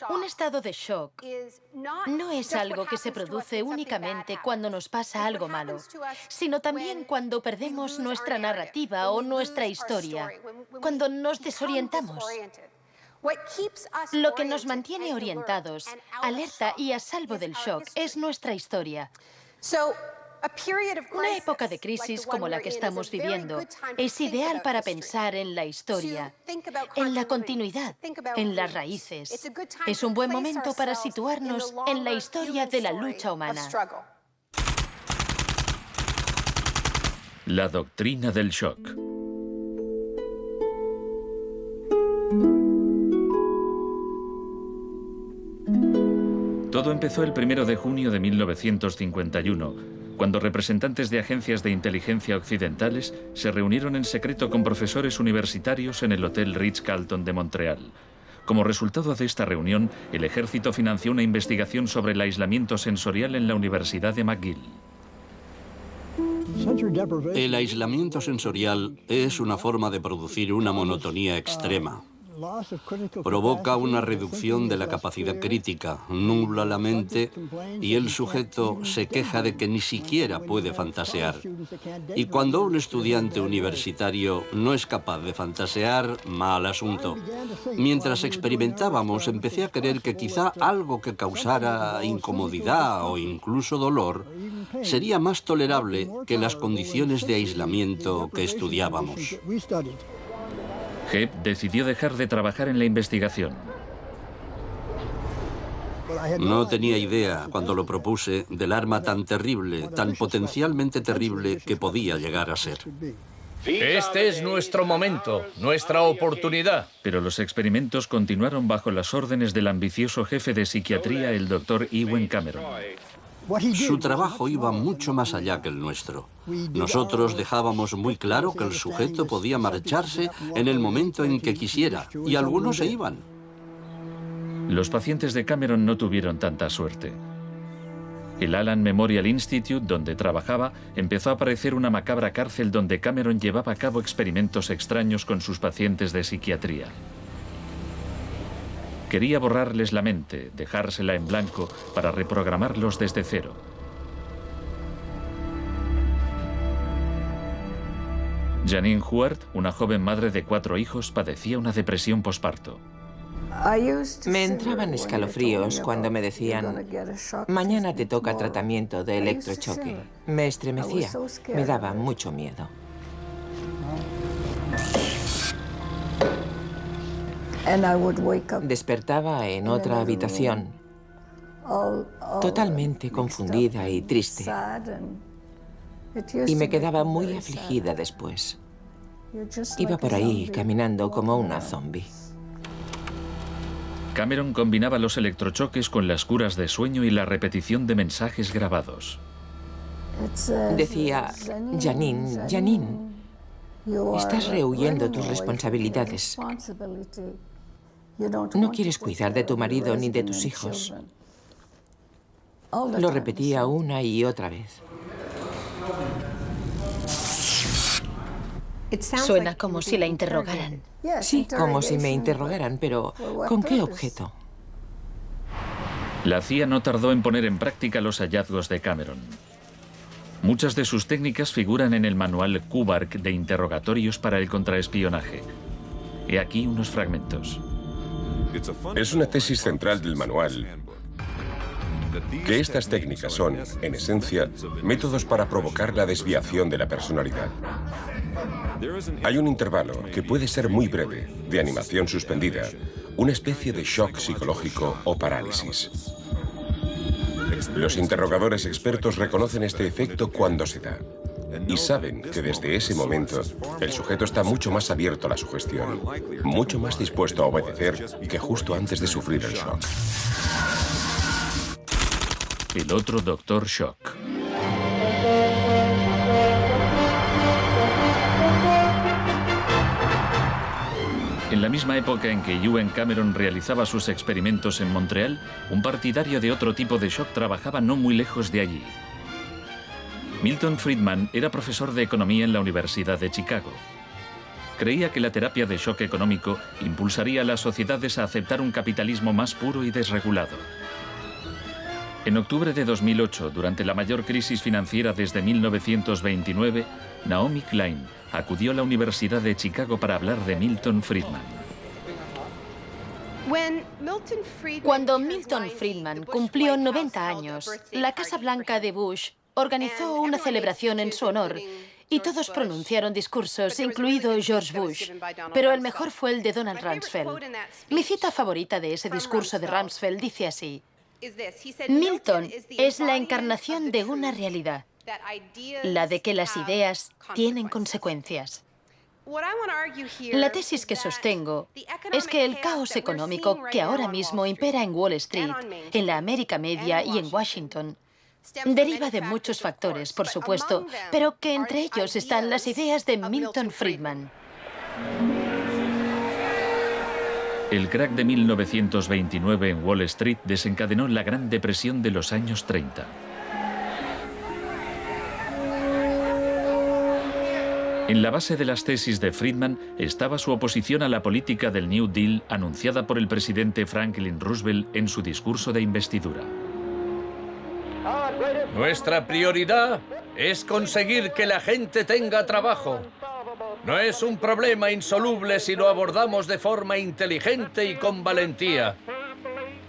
Un estado de shock no es algo que se produce únicamente cuando nos pasa algo malo, sino también cuando perdemos nuestra narrativa o nuestra historia, cuando nos desorientamos. Lo que nos mantiene orientados, alerta y a salvo del shock es nuestra historia. Una época de crisis como la que estamos viviendo es ideal para pensar en la historia, en la continuidad, en las raíces. Es un buen momento para situarnos en la historia de la lucha humana. La doctrina del shock. Todo empezó el 1 de junio de 1951, cuando representantes de agencias de inteligencia occidentales se reunieron en secreto con profesores universitarios en el Hotel Ritz-Carlton de Montreal. Como resultado de esta reunión, el ejército financió una investigación sobre el aislamiento sensorial en la Universidad de McGill. El aislamiento sensorial es una forma de producir una monotonía extrema. Provoca una reducción de la capacidad crítica, nubla la mente y el sujeto se queja de que ni siquiera puede fantasear. Y cuando un estudiante universitario no es capaz de fantasear, mal asunto. Mientras experimentábamos, empecé a creer que quizá algo que causara incomodidad o incluso dolor sería más tolerable que las condiciones de aislamiento que estudiábamos. Hebb decidió dejar de trabajar en la investigación. No tenía idea, cuando lo propuse, del arma tan terrible, tan potencialmente terrible que podía llegar a ser. Este es nuestro momento, nuestra oportunidad. Pero los experimentos continuaron bajo las órdenes del ambicioso jefe de psiquiatría, el Dr. Ewen Cameron. Su trabajo iba mucho más allá que el nuestro. Nosotros dejábamos muy claro que el sujeto podía marcharse en el momento en que quisiera, y algunos se iban. Los pacientes de Cameron no tuvieron tanta suerte. El Allen Memorial Institute, donde trabajaba, empezó a parecer una macabra cárcel donde Cameron llevaba a cabo experimentos extraños con sus pacientes de psiquiatría. Quería borrarles la mente, dejársela en blanco para reprogramarlos desde cero. Janine Huart, una joven madre de 4 hijos, padecía una depresión posparto. Me entraban escalofríos cuando me decían, mañana te toca tratamiento de electrochoque. Me estremecía, me daba mucho miedo. Despertaba en otra habitación, totalmente confundida y triste. Y me quedaba muy afligida después. Iba por ahí caminando como una zombie. Cameron combinaba los electrochoques con las curas de sueño y la repetición de mensajes grabados. Decía, Janine, Janine, estás rehuyendo tus responsabilidades. No quieres cuidar de tu marido ni de tus hijos. Lo repetía una y otra vez. Suena como si la interrogaran. Sí, como si me interrogaran, pero ¿con qué objeto? La CIA no tardó en poner en práctica los hallazgos de Cameron. Muchas de sus técnicas figuran en el manual Kubark de interrogatorios para el contraespionaje. He aquí unos fragmentos. Es una tesis central del manual que estas técnicas son, en esencia, métodos para provocar la desviación de la personalidad. Hay un intervalo, que puede ser muy breve, de animación suspendida, una especie de shock psicológico o parálisis. Los interrogadores expertos reconocen este efecto cuando se da y saben que desde ese momento el sujeto está mucho más abierto a la sugestión, mucho más dispuesto a obedecer que justo antes de sufrir el shock. El otro Dr. Shock. En la misma época en que Ewen Cameron realizaba sus experimentos en Montreal, un partidario de otro tipo de shock trabajaba no muy lejos de allí. Milton Friedman era profesor de economía en la Universidad de Chicago. Creía que la terapia de shock económico impulsaría a las sociedades a aceptar un capitalismo más puro y desregulado. En octubre de 2008, durante la mayor crisis financiera desde 1929, Naomi Klein acudió a la Universidad de Chicago para hablar de Milton Friedman. Cuando Milton Friedman cumplió 90 años, la Casa Blanca de Bush organizó una celebración en su honor y todos pronunciaron discursos, incluido George Bush, pero el mejor fue el de Donald Rumsfeld. Mi cita favorita de ese discurso de Rumsfeld dice así: Milton es la encarnación de una realidad, la de que las ideas tienen consecuencias. La tesis que sostengo es que el caos económico que ahora mismo impera en Wall Street, en la América Media y en Washington, deriva de muchos factores, por supuesto, pero que entre ellos están las ideas de Milton Friedman. El crack de 1929 en Wall Street desencadenó la Gran Depresión de los años 30. En la base de las tesis de Friedman estaba su oposición a la política del New Deal anunciada por el presidente Franklin Roosevelt en su discurso de investidura. Nuestra prioridad es conseguir que la gente tenga trabajo. No es un problema insoluble si lo abordamos de forma inteligente y con valentía.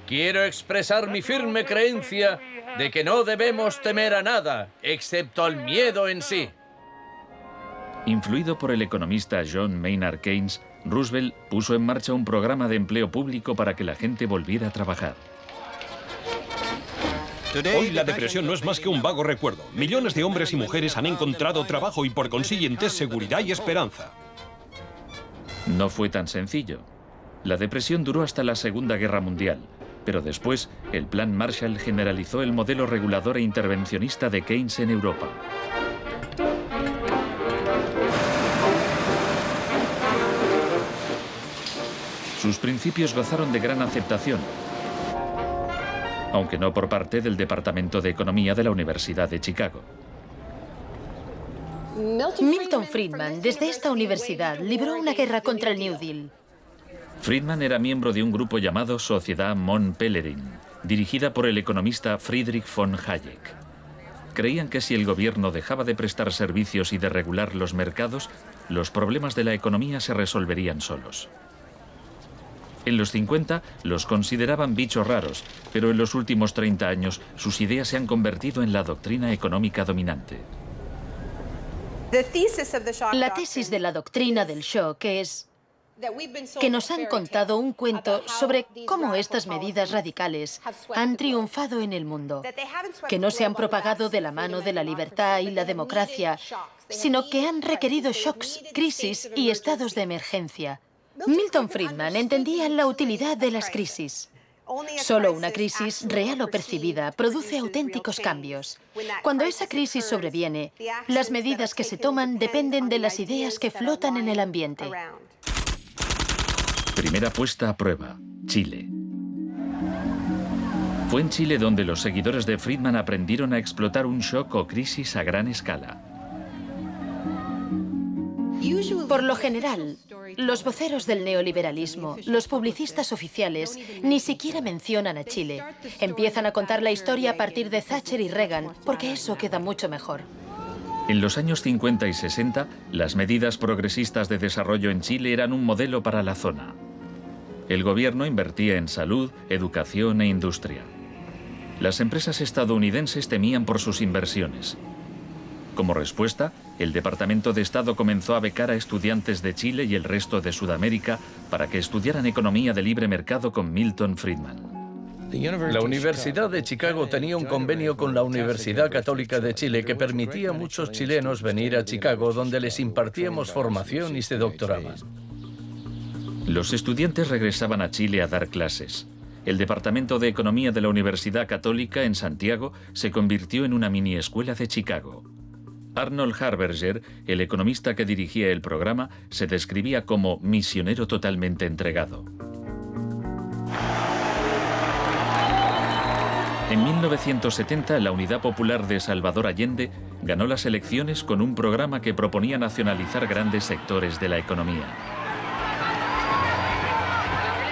Quiero expresar mi firme creencia de que no debemos temer a nada, excepto al miedo en sí. Influido por el economista John Maynard Keynes, Roosevelt puso en marcha un programa de empleo público para que la gente volviera a trabajar. Hoy la depresión no es más que un vago recuerdo. Millones de hombres y mujeres han encontrado trabajo y por consiguiente seguridad y esperanza. No fue tan sencillo. La depresión duró hasta la Segunda Guerra Mundial, pero después el Plan Marshall generalizó el modelo regulador e intervencionista de Keynes en Europa. Sus principios gozaron de gran aceptación, aunque no por parte del Departamento de Economía de la Universidad de Chicago. Milton Friedman, desde esta universidad, libró una guerra contra el New Deal. Friedman era miembro de un grupo llamado Sociedad Mont Pelerin, dirigida por el economista Friedrich von Hayek. Creían que si el gobierno dejaba de prestar servicios y de regular los mercados, los problemas de la economía se resolverían solos. En los 50 los consideraban bichos raros, pero en los últimos 30 años sus ideas se han convertido en la doctrina económica dominante. La tesis de la doctrina del shock es que nos han contado un cuento sobre cómo estas medidas radicales han triunfado en el mundo, que no se han propagado de la mano de la libertad y la democracia, sino que han requerido shocks, crisis y estados de emergencia. Milton Friedman entendía la utilidad de las crisis. Solo una crisis, real o percibida, produce auténticos cambios. Cuando esa crisis sobreviene, las medidas que se toman dependen de las ideas que flotan en el ambiente. Primera puesta a prueba: Chile. Fue en Chile donde los seguidores de Friedman aprendieron a explotar un shock o crisis a gran escala. Por lo general, los voceros del neoliberalismo, los publicistas oficiales, ni siquiera mencionan a Chile. Empiezan a contar la historia a partir de Thatcher y Reagan, porque eso queda mucho mejor. En los años 50 y 60, las medidas progresistas de desarrollo en Chile eran un modelo para la zona. El gobierno invertía en salud, educación e industria. Las empresas estadounidenses temían por sus inversiones. Como respuesta, el Departamento de Estado comenzó a becar a estudiantes de Chile y el resto de Sudamérica para que estudiaran economía de libre mercado con Milton Friedman. La Universidad de Chicago tenía un convenio con la Universidad Católica de Chile que permitía a muchos chilenos venir a Chicago, donde les impartíamos formación y se doctoraban. Los estudiantes regresaban a Chile a dar clases. El Departamento de Economía de la Universidad Católica en Santiago se convirtió en una mini escuela de Chicago. Arnold Harberger, el economista que dirigía el programa, se describía como misionero totalmente entregado. En 1970, la Unidad Popular de Salvador Allende ganó las elecciones con un programa que proponía nacionalizar grandes sectores de la economía.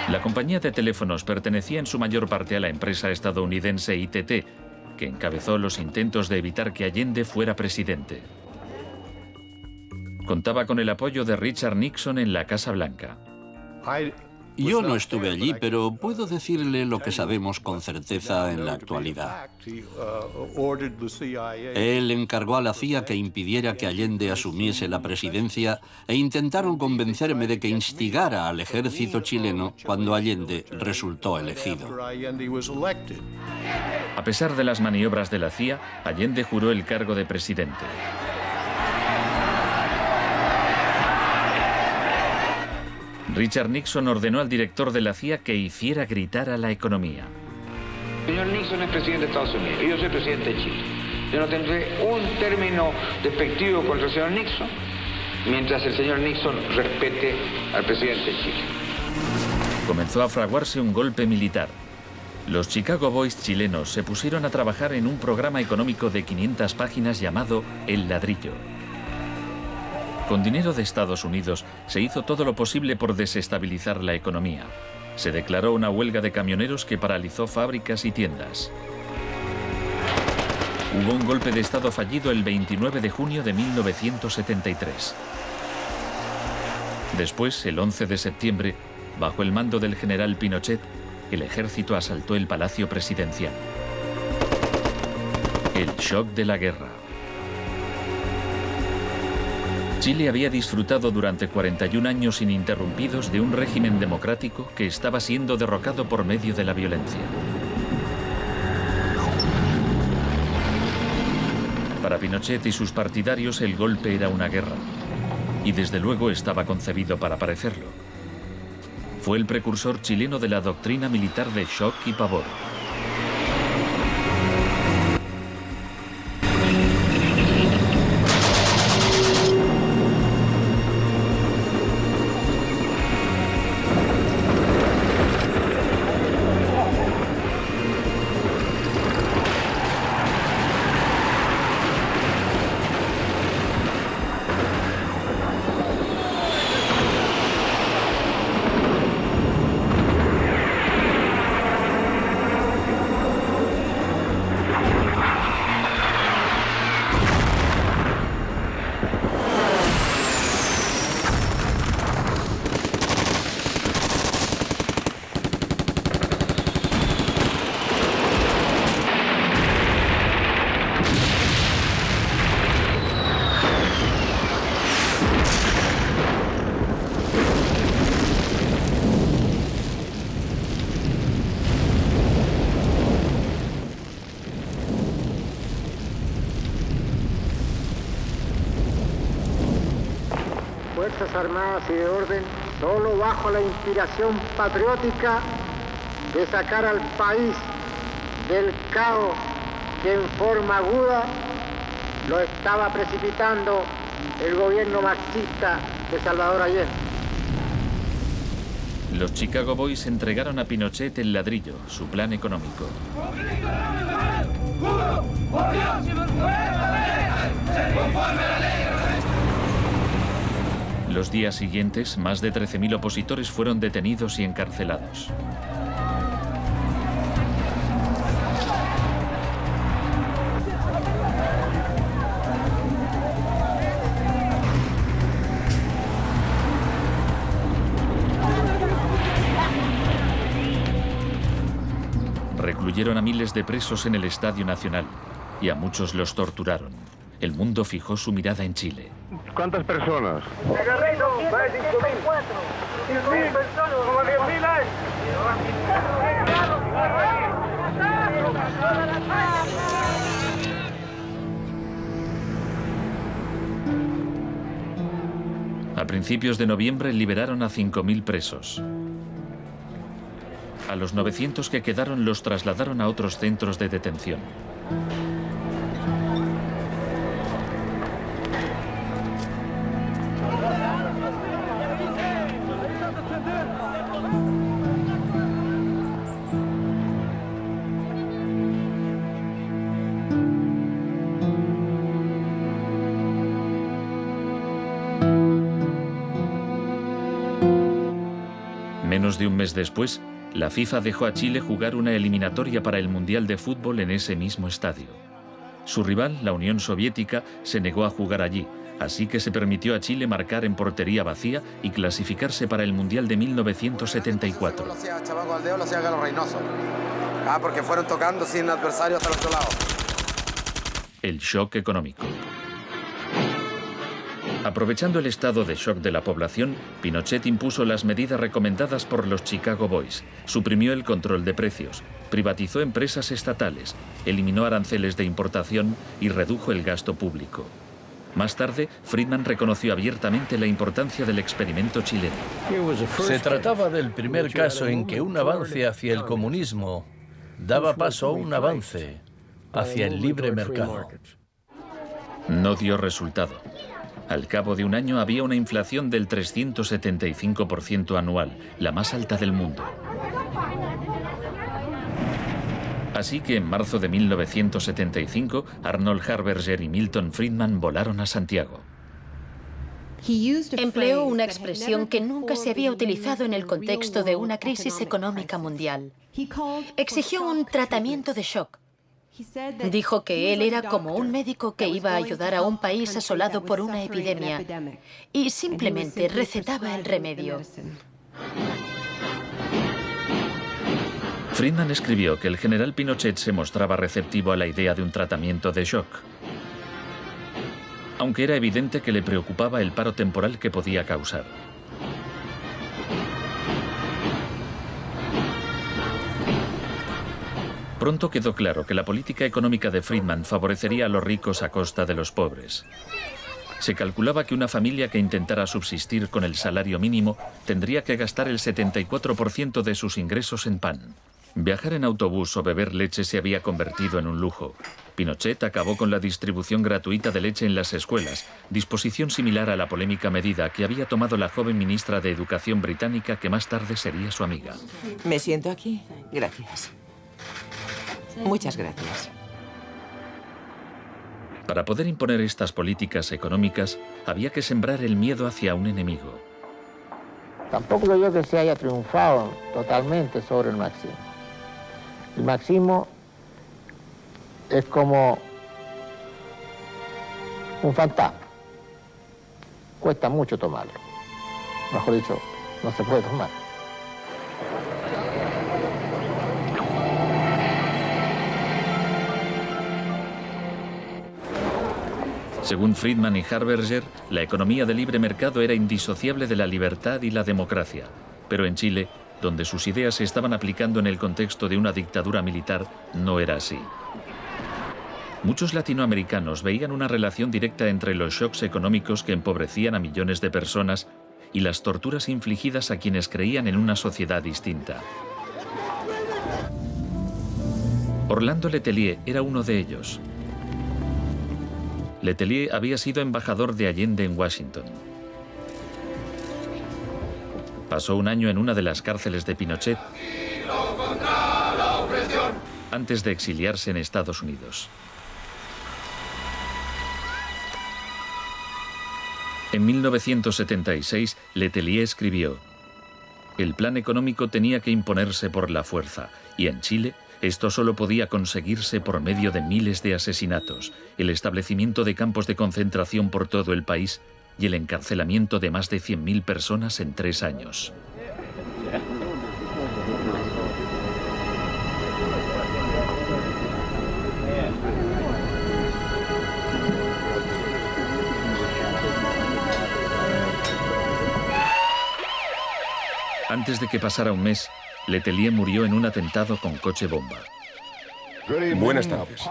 La compañía de teléfonos pertenecía en su mayor parte a la empresa estadounidense ITT, que encabezó los intentos de evitar que Allende fuera presidente. Contaba con el apoyo de Richard Nixon en la Casa Blanca. Yo no estuve allí, pero puedo decirle lo que sabemos con certeza en la actualidad. Él encargó a la CIA que impidiera que Allende asumiese la presidencia e intentaron convencerme de que instigara al ejército chileno cuando Allende resultó elegido. A pesar de las maniobras de la CIA, Allende juró el cargo de presidente. Richard Nixon ordenó al director de la CIA que hiciera gritar a la economía. El señor Nixon es presidente de Estados Unidos y yo soy presidente de Chile. Yo no tendré un término despectivo contra el señor Nixon mientras el señor Nixon respete al presidente de Chile. Comenzó a fraguarse un golpe militar. Los Chicago Boys chilenos se pusieron a trabajar en un programa económico de 500 páginas llamado El Ladrillo. Con dinero de Estados Unidos se hizo todo lo posible por desestabilizar la economía. Se declaró una huelga de camioneros que paralizó fábricas y tiendas. Hubo un golpe de Estado fallido el 29 de junio de 1973. Después, el 11 de septiembre, bajo el mando del general Pinochet, el ejército asaltó el Palacio Presidencial. El shock de la guerra. Chile había disfrutado durante 41 años ininterrumpidos de un régimen democrático que estaba siendo derrocado por medio de la violencia. Para Pinochet y sus partidarios el golpe era una guerra, y desde luego estaba concebido para parecerlo. Fue el precursor chileno de la doctrina militar de shock y pavor. Fuerzas Armadas y de Orden, solo bajo la inspiración patriótica de sacar al país del caos que en forma aguda lo estaba precipitando el gobierno marxista de Salvador Allende. Los Chicago Boys entregaron a Pinochet El Ladrillo, su plan económico. Los días siguientes, más de 13.000 opositores fueron detenidos y encarcelados. Recluyeron a miles de presos en el Estadio Nacional y a muchos los torturaron. El mundo fijó su mirada en Chile. ¿Cuántas personas? Más de 5.000 personas, como 10.000 años. A principios de noviembre liberaron a 5.000 presos. A los 900 que quedaron los trasladaron a otros centros de detención. Menos de un mes después, la FIFA dejó a Chile jugar una eliminatoria para el Mundial de Fútbol en ese mismo estadio. Su rival, la Unión Soviética, se negó a jugar allí, así que se permitió a Chile marcar en portería vacía y clasificarse para el Mundial de 1974. Porque fueron tocando sin adversario hasta el otro lado. El shock económico. Aprovechando el estado de shock de la población, Pinochet impuso las medidas recomendadas por los Chicago Boys, suprimió el control de precios, privatizó empresas estatales, eliminó aranceles de importación y redujo el gasto público. Más tarde, Friedman reconoció abiertamente la importancia del experimento chileno. Se trataba del primer caso en que un avance hacia el comunismo daba paso a un avance hacia el libre mercado. No dio resultado. Al cabo de un año había una inflación del 375% anual, la más alta del mundo. Así que en marzo de 1975, Arnold Harberger y Milton Friedman volaron a Santiago. Empleó una expresión que nunca se había utilizado en el contexto de una crisis económica mundial. Exigió un tratamiento de shock. Dijo que él era como un médico que iba a ayudar a un país asolado por una epidemia y simplemente recetaba el remedio. Friedman escribió que el general Pinochet se mostraba receptivo a la idea de un tratamiento de shock, aunque era evidente que le preocupaba el paro temporal que podía causar. Pronto quedó claro que la política económica de Friedman favorecería a los ricos a costa de los pobres. Se calculaba que una familia que intentara subsistir con el salario mínimo tendría que gastar el 74% de sus ingresos en pan. Viajar en autobús o beber leche se había convertido en un lujo. Pinochet acabó con la distribución gratuita de leche en las escuelas, disposición similar a la polémica medida que había tomado la joven ministra de Educación británica que más tarde sería su amiga. ¿Me siento aquí? Gracias. Muchas gracias. Para poder imponer estas políticas económicas, había que sembrar el miedo hacia un enemigo. Tampoco creo yo que se haya triunfado totalmente sobre el marxismo. El marxismo es como un fantasma. Cuesta mucho tomarlo. Mejor dicho, no se puede tomar. Según Friedman y Harberger, la economía de libre mercado era indisociable de la libertad y la democracia. Pero en Chile, donde sus ideas se estaban aplicando en el contexto de una dictadura militar, no era así. Muchos latinoamericanos veían una relación directa entre los shocks económicos que empobrecían a millones de personas y las torturas infligidas a quienes creían en una sociedad distinta. Orlando Letelier era uno de ellos. Letelier había sido embajador de Allende en Washington. Pasó un año en una de las cárceles de Pinochet antes de exiliarse en Estados Unidos. En 1976, Letelier escribió: el plan económico tenía que imponerse por la fuerza, y en Chile esto solo podía conseguirse por medio de miles de asesinatos, el establecimiento de campos de concentración por todo el país y el encarcelamiento de más de 100.000 personas en 3 años. Antes de que pasara un mes, Letelier murió en un atentado con coche bomba. Buenas tardes.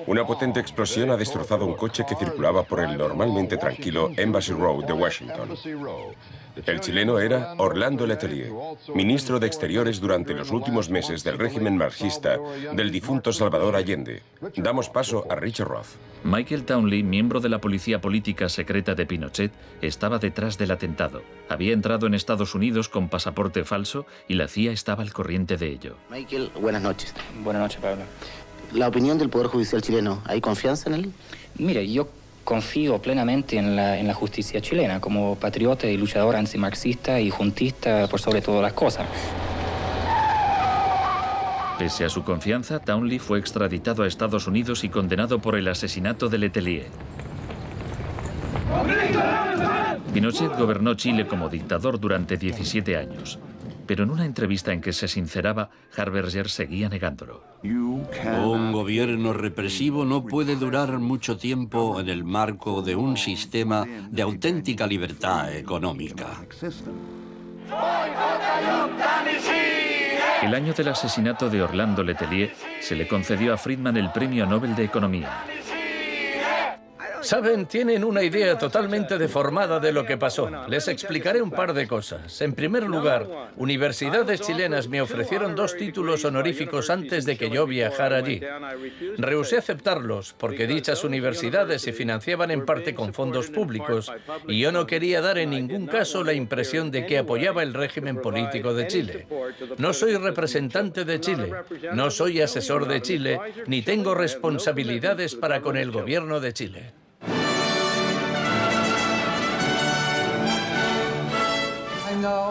Una potente explosión ha destrozado un coche que circulaba por el normalmente tranquilo Embassy Road de Washington. El chileno era Orlando Letelier, ministro de Exteriores durante los últimos meses del régimen marxista del difunto Salvador Allende. Damos paso a Richard Roth. Michael Townley, miembro de la policía política secreta de Pinochet, estaba detrás del atentado. Había entrado en Estados Unidos con pasaporte falso y la CIA estaba al corriente de ello. Michael, buenas noches. Buenas noches, Pablo. La opinión del Poder Judicial chileno, ¿hay confianza en él? Mire, yo confío plenamente en la justicia chilena, como patriota y luchador antimarxista y juntista por sobre todas las cosas. Pese a su confianza, Townley fue extraditado a Estados Unidos y condenado por el asesinato de Letelier. Pinochet gobernó Chile como dictador durante 17 años, pero en una entrevista en que se sinceraba, Harberger seguía negándolo. Un gobierno represivo no puede durar mucho tiempo en el marco de un sistema de auténtica libertad económica. El año del asesinato de Orlando Letelier se le concedió a Friedman el Premio Nobel de Economía. Saben, tienen una idea totalmente deformada de lo que pasó. Les explicaré un par de cosas. En primer lugar, universidades chilenas me ofrecieron 2 títulos honoríficos antes de que yo viajara allí. Rehusé aceptarlos porque dichas universidades se financiaban en parte con fondos públicos y yo no quería dar en ningún caso la impresión de que apoyaba el régimen político de Chile. No soy representante de Chile, no soy asesor de Chile, ni tengo responsabilidades para con el gobierno de Chile.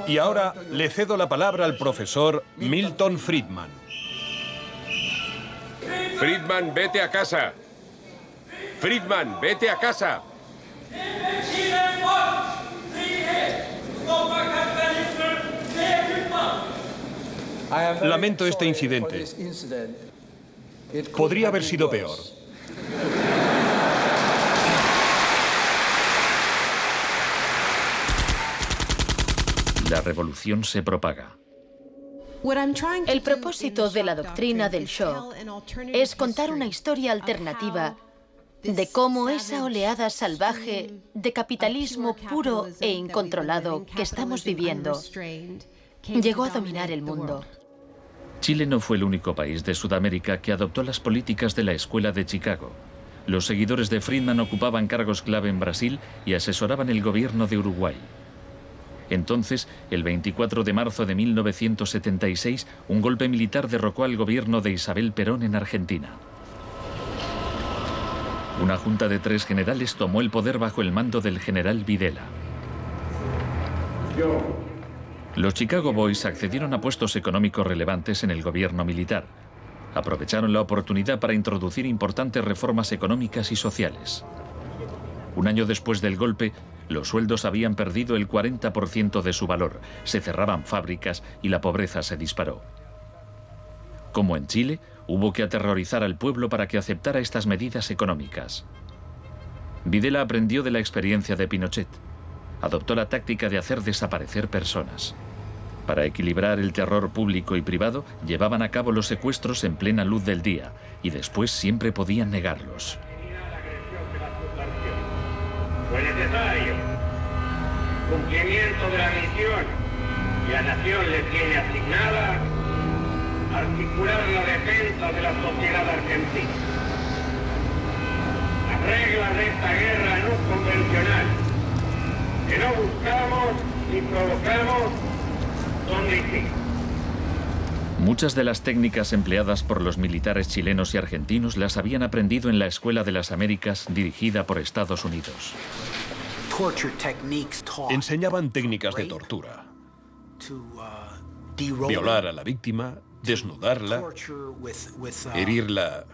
Y ahora le cedo la palabra al profesor Milton Friedman. Friedman, vete a casa. Friedman, vete a casa. Lamento este incidente. Podría haber sido peor. La revolución se propaga. El propósito de la doctrina del shock es contar una historia alternativa de cómo esa oleada salvaje de capitalismo puro e incontrolado que estamos viviendo llegó a dominar el mundo. Chile no fue el único país de Sudamérica que adoptó las políticas de la Escuela de Chicago. Los seguidores de Friedman ocupaban cargos clave en Brasil y asesoraban el gobierno de Uruguay. Entonces, el 24 de marzo de 1976, un golpe militar derrocó al gobierno de Isabel Perón en Argentina. Una junta de 3 generales tomó el poder bajo el mando del general Videla. Los Chicago Boys accedieron a puestos económicos relevantes en el gobierno militar. Aprovecharon la oportunidad para introducir importantes reformas económicas y sociales. Un año después del golpe, los sueldos habían perdido el 40% de su valor, se cerraban fábricas y la pobreza se disparó. Como en Chile, hubo que aterrorizar al pueblo para que aceptara estas medidas económicas. Videla aprendió de la experiencia de Pinochet. Adoptó la táctica de hacer desaparecer personas. Para equilibrar el terror público y privado, llevaban a cabo los secuestros en plena luz del día y después siempre podían negarlos. Fue necesario cumplimiento de la misión que la nación le tiene asignada, articular la defensa de la sociedad argentina. Las reglas de esta guerra no convencional, que no buscamos ni provocamos, son distintas. Muchas de las técnicas empleadas por los militares chilenos y argentinos las habían aprendido en la Escuela de las Américas, dirigida por Estados Unidos. Enseñaban técnicas de tortura. Violar a la víctima, desnudarla, herirla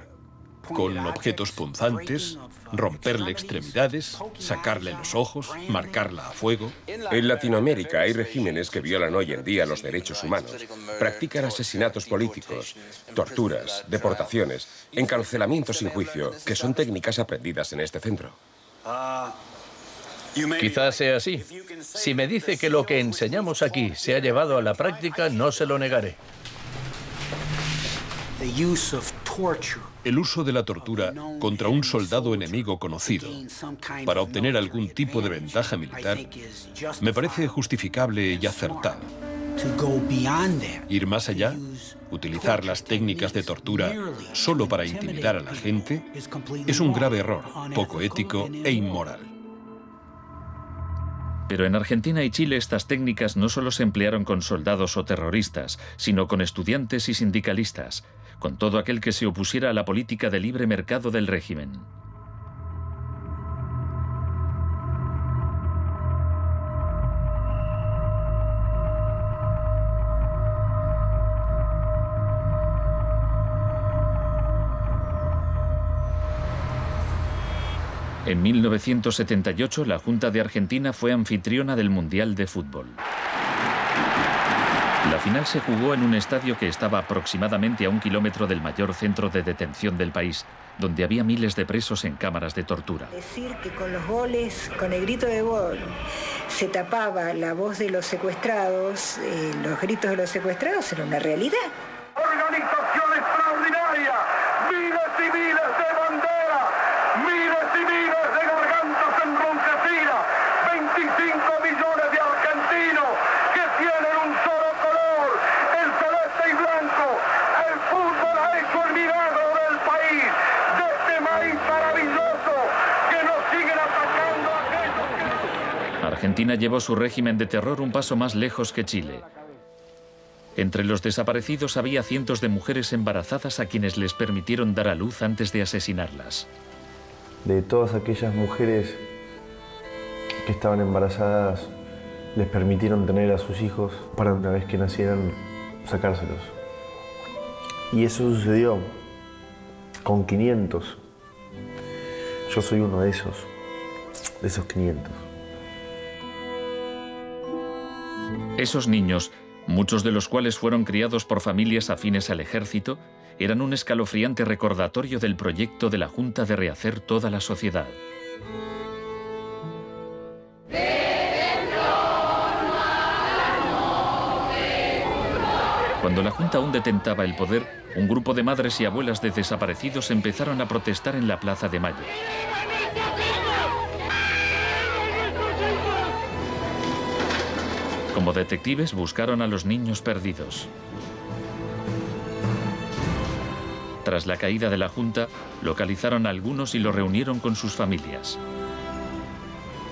con objetos punzantes, romperle extremidades, sacarle los ojos, marcarla a fuego. En Latinoamérica hay regímenes que violan hoy en día los derechos humanos. Practican asesinatos políticos, torturas, deportaciones, encarcelamientos sin juicio, que son técnicas aprendidas en este centro. Quizás sea así. Si me dice que lo que enseñamos aquí se ha llevado a la práctica, no se lo negaré. El uso de la tortura contra un soldado enemigo conocido para obtener algún tipo de ventaja militar me parece justificable y acertado. Ir más allá, utilizar las técnicas de tortura solo para intimidar a la gente, es un grave error, poco ético e inmoral. Pero en Argentina y Chile estas técnicas no solo se emplearon con soldados o terroristas, sino con estudiantes y sindicalistas, con todo aquel que se opusiera a la política de libre mercado del régimen. En 1978, la Junta de Argentina fue anfitriona del Mundial de Fútbol. La final se jugó en un estadio que estaba aproximadamente a 1 kilómetro del mayor centro de detención del país, donde había miles de presos en cámaras de tortura. Decir que con los goles, con el grito de gol, se tapaba la voz de los secuestrados, los gritos de los secuestrados, era una realidad. Organización extraordinaria, miles y miles de banderas, miles y miles de gargantas enronquecidas, 25 millones de argentinos que tienen un solo color, el celeste y blanco. El fútbol ha hecho el milagro del país, de este maíz maravilloso que nos siguen atacando a aquellos que... Argentina llevó su régimen de terror un paso más lejos que Chile. Entre los desaparecidos había cientos de mujeres embarazadas a quienes les permitieron dar a luz antes de asesinarlas. De todas aquellas mujeres que estaban embarazadas, les permitieron tener a sus hijos para una vez que nacieran, sacárselos. Y eso sucedió con 500. Yo soy uno de esos 500. Esos niños, muchos de los cuales fueron criados por familias afines al ejército, eran un escalofriante recordatorio del proyecto de la Junta de rehacer toda la sociedad. Cuando la Junta aún detentaba el poder, un grupo de madres y abuelas de desaparecidos empezaron a protestar en la Plaza de Mayo. Como detectives buscaron a los niños perdidos. Tras la caída de la Junta, localizaron a algunos y los reunieron con sus familias.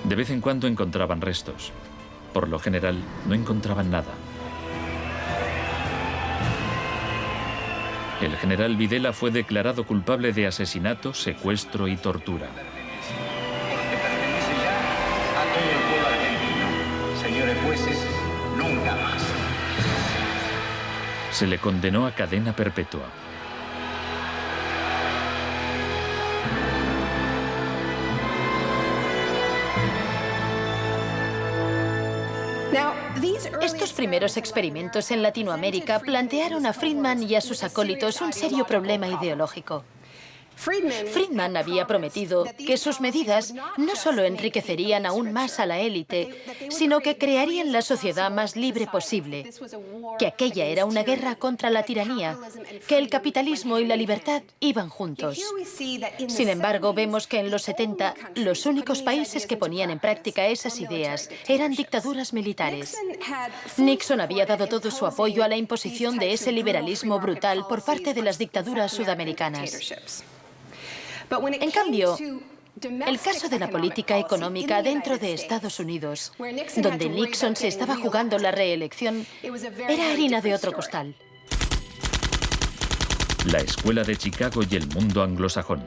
De vez en cuando encontraban restos. Por lo general, no encontraban nada. El general Videla fue declarado culpable de asesinato, secuestro y tortura. Señores jueces, nunca más. Se le condenó a cadena perpetua. Estos primeros experimentos en Latinoamérica plantearon a Friedman y a sus acólitos un serio problema ideológico. Friedman había prometido que sus medidas no solo enriquecerían aún más a la élite, sino que crearían la sociedad más libre posible, que aquella era una guerra contra la tiranía, que el capitalismo y la libertad iban juntos. Sin embargo, vemos que en los 70 los únicos países que ponían en práctica esas ideas eran dictaduras militares. Nixon había dado todo su apoyo a la imposición de ese liberalismo brutal por parte de las dictaduras sudamericanas. En cambio, el caso de la política económica dentro de Estados Unidos, donde Nixon se estaba jugando la reelección, era harina de otro costal. La Escuela de Chicago y el mundo anglosajón.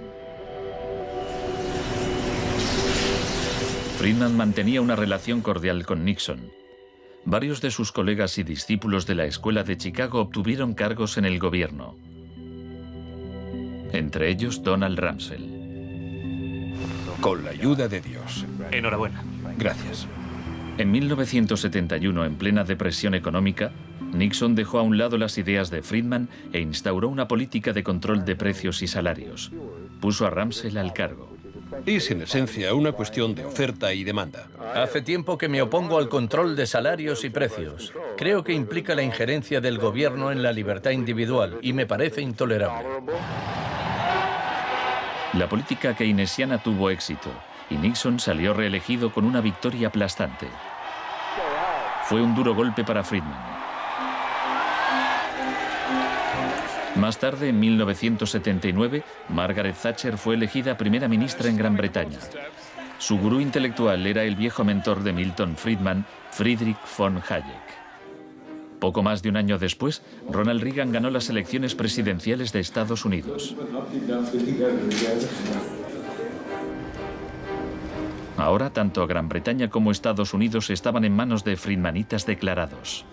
Friedman mantenía una relación cordial con Nixon. Varios de sus colegas y discípulos de la Escuela de Chicago obtuvieron cargos en el gobierno. Entre ellos Donald Rumsfeld. Con la ayuda de Dios. Enhorabuena. Gracias. En 1971, en plena depresión económica, Nixon dejó a un lado las ideas de Friedman e instauró una política de control de precios y salarios. Puso a Rumsfeld al cargo. Es en esencia una cuestión de oferta y demanda. Hace tiempo que me opongo al control de salarios y precios. Creo que implica la injerencia del gobierno en la libertad individual y me parece intolerable. La política keynesiana tuvo éxito y Nixon salió reelegido con una victoria aplastante. Fue un duro golpe para Friedman. Más tarde, en 1979, Margaret Thatcher fue elegida primera ministra en Gran Bretaña. Su gurú intelectual era el viejo mentor de Milton Friedman, Friedrich von Hayek. Poco más de un año después, Ronald Reagan ganó las elecciones presidenciales de Estados Unidos. Ahora, tanto Gran Bretaña como Estados Unidos estaban en manos de friedmanitas declarados.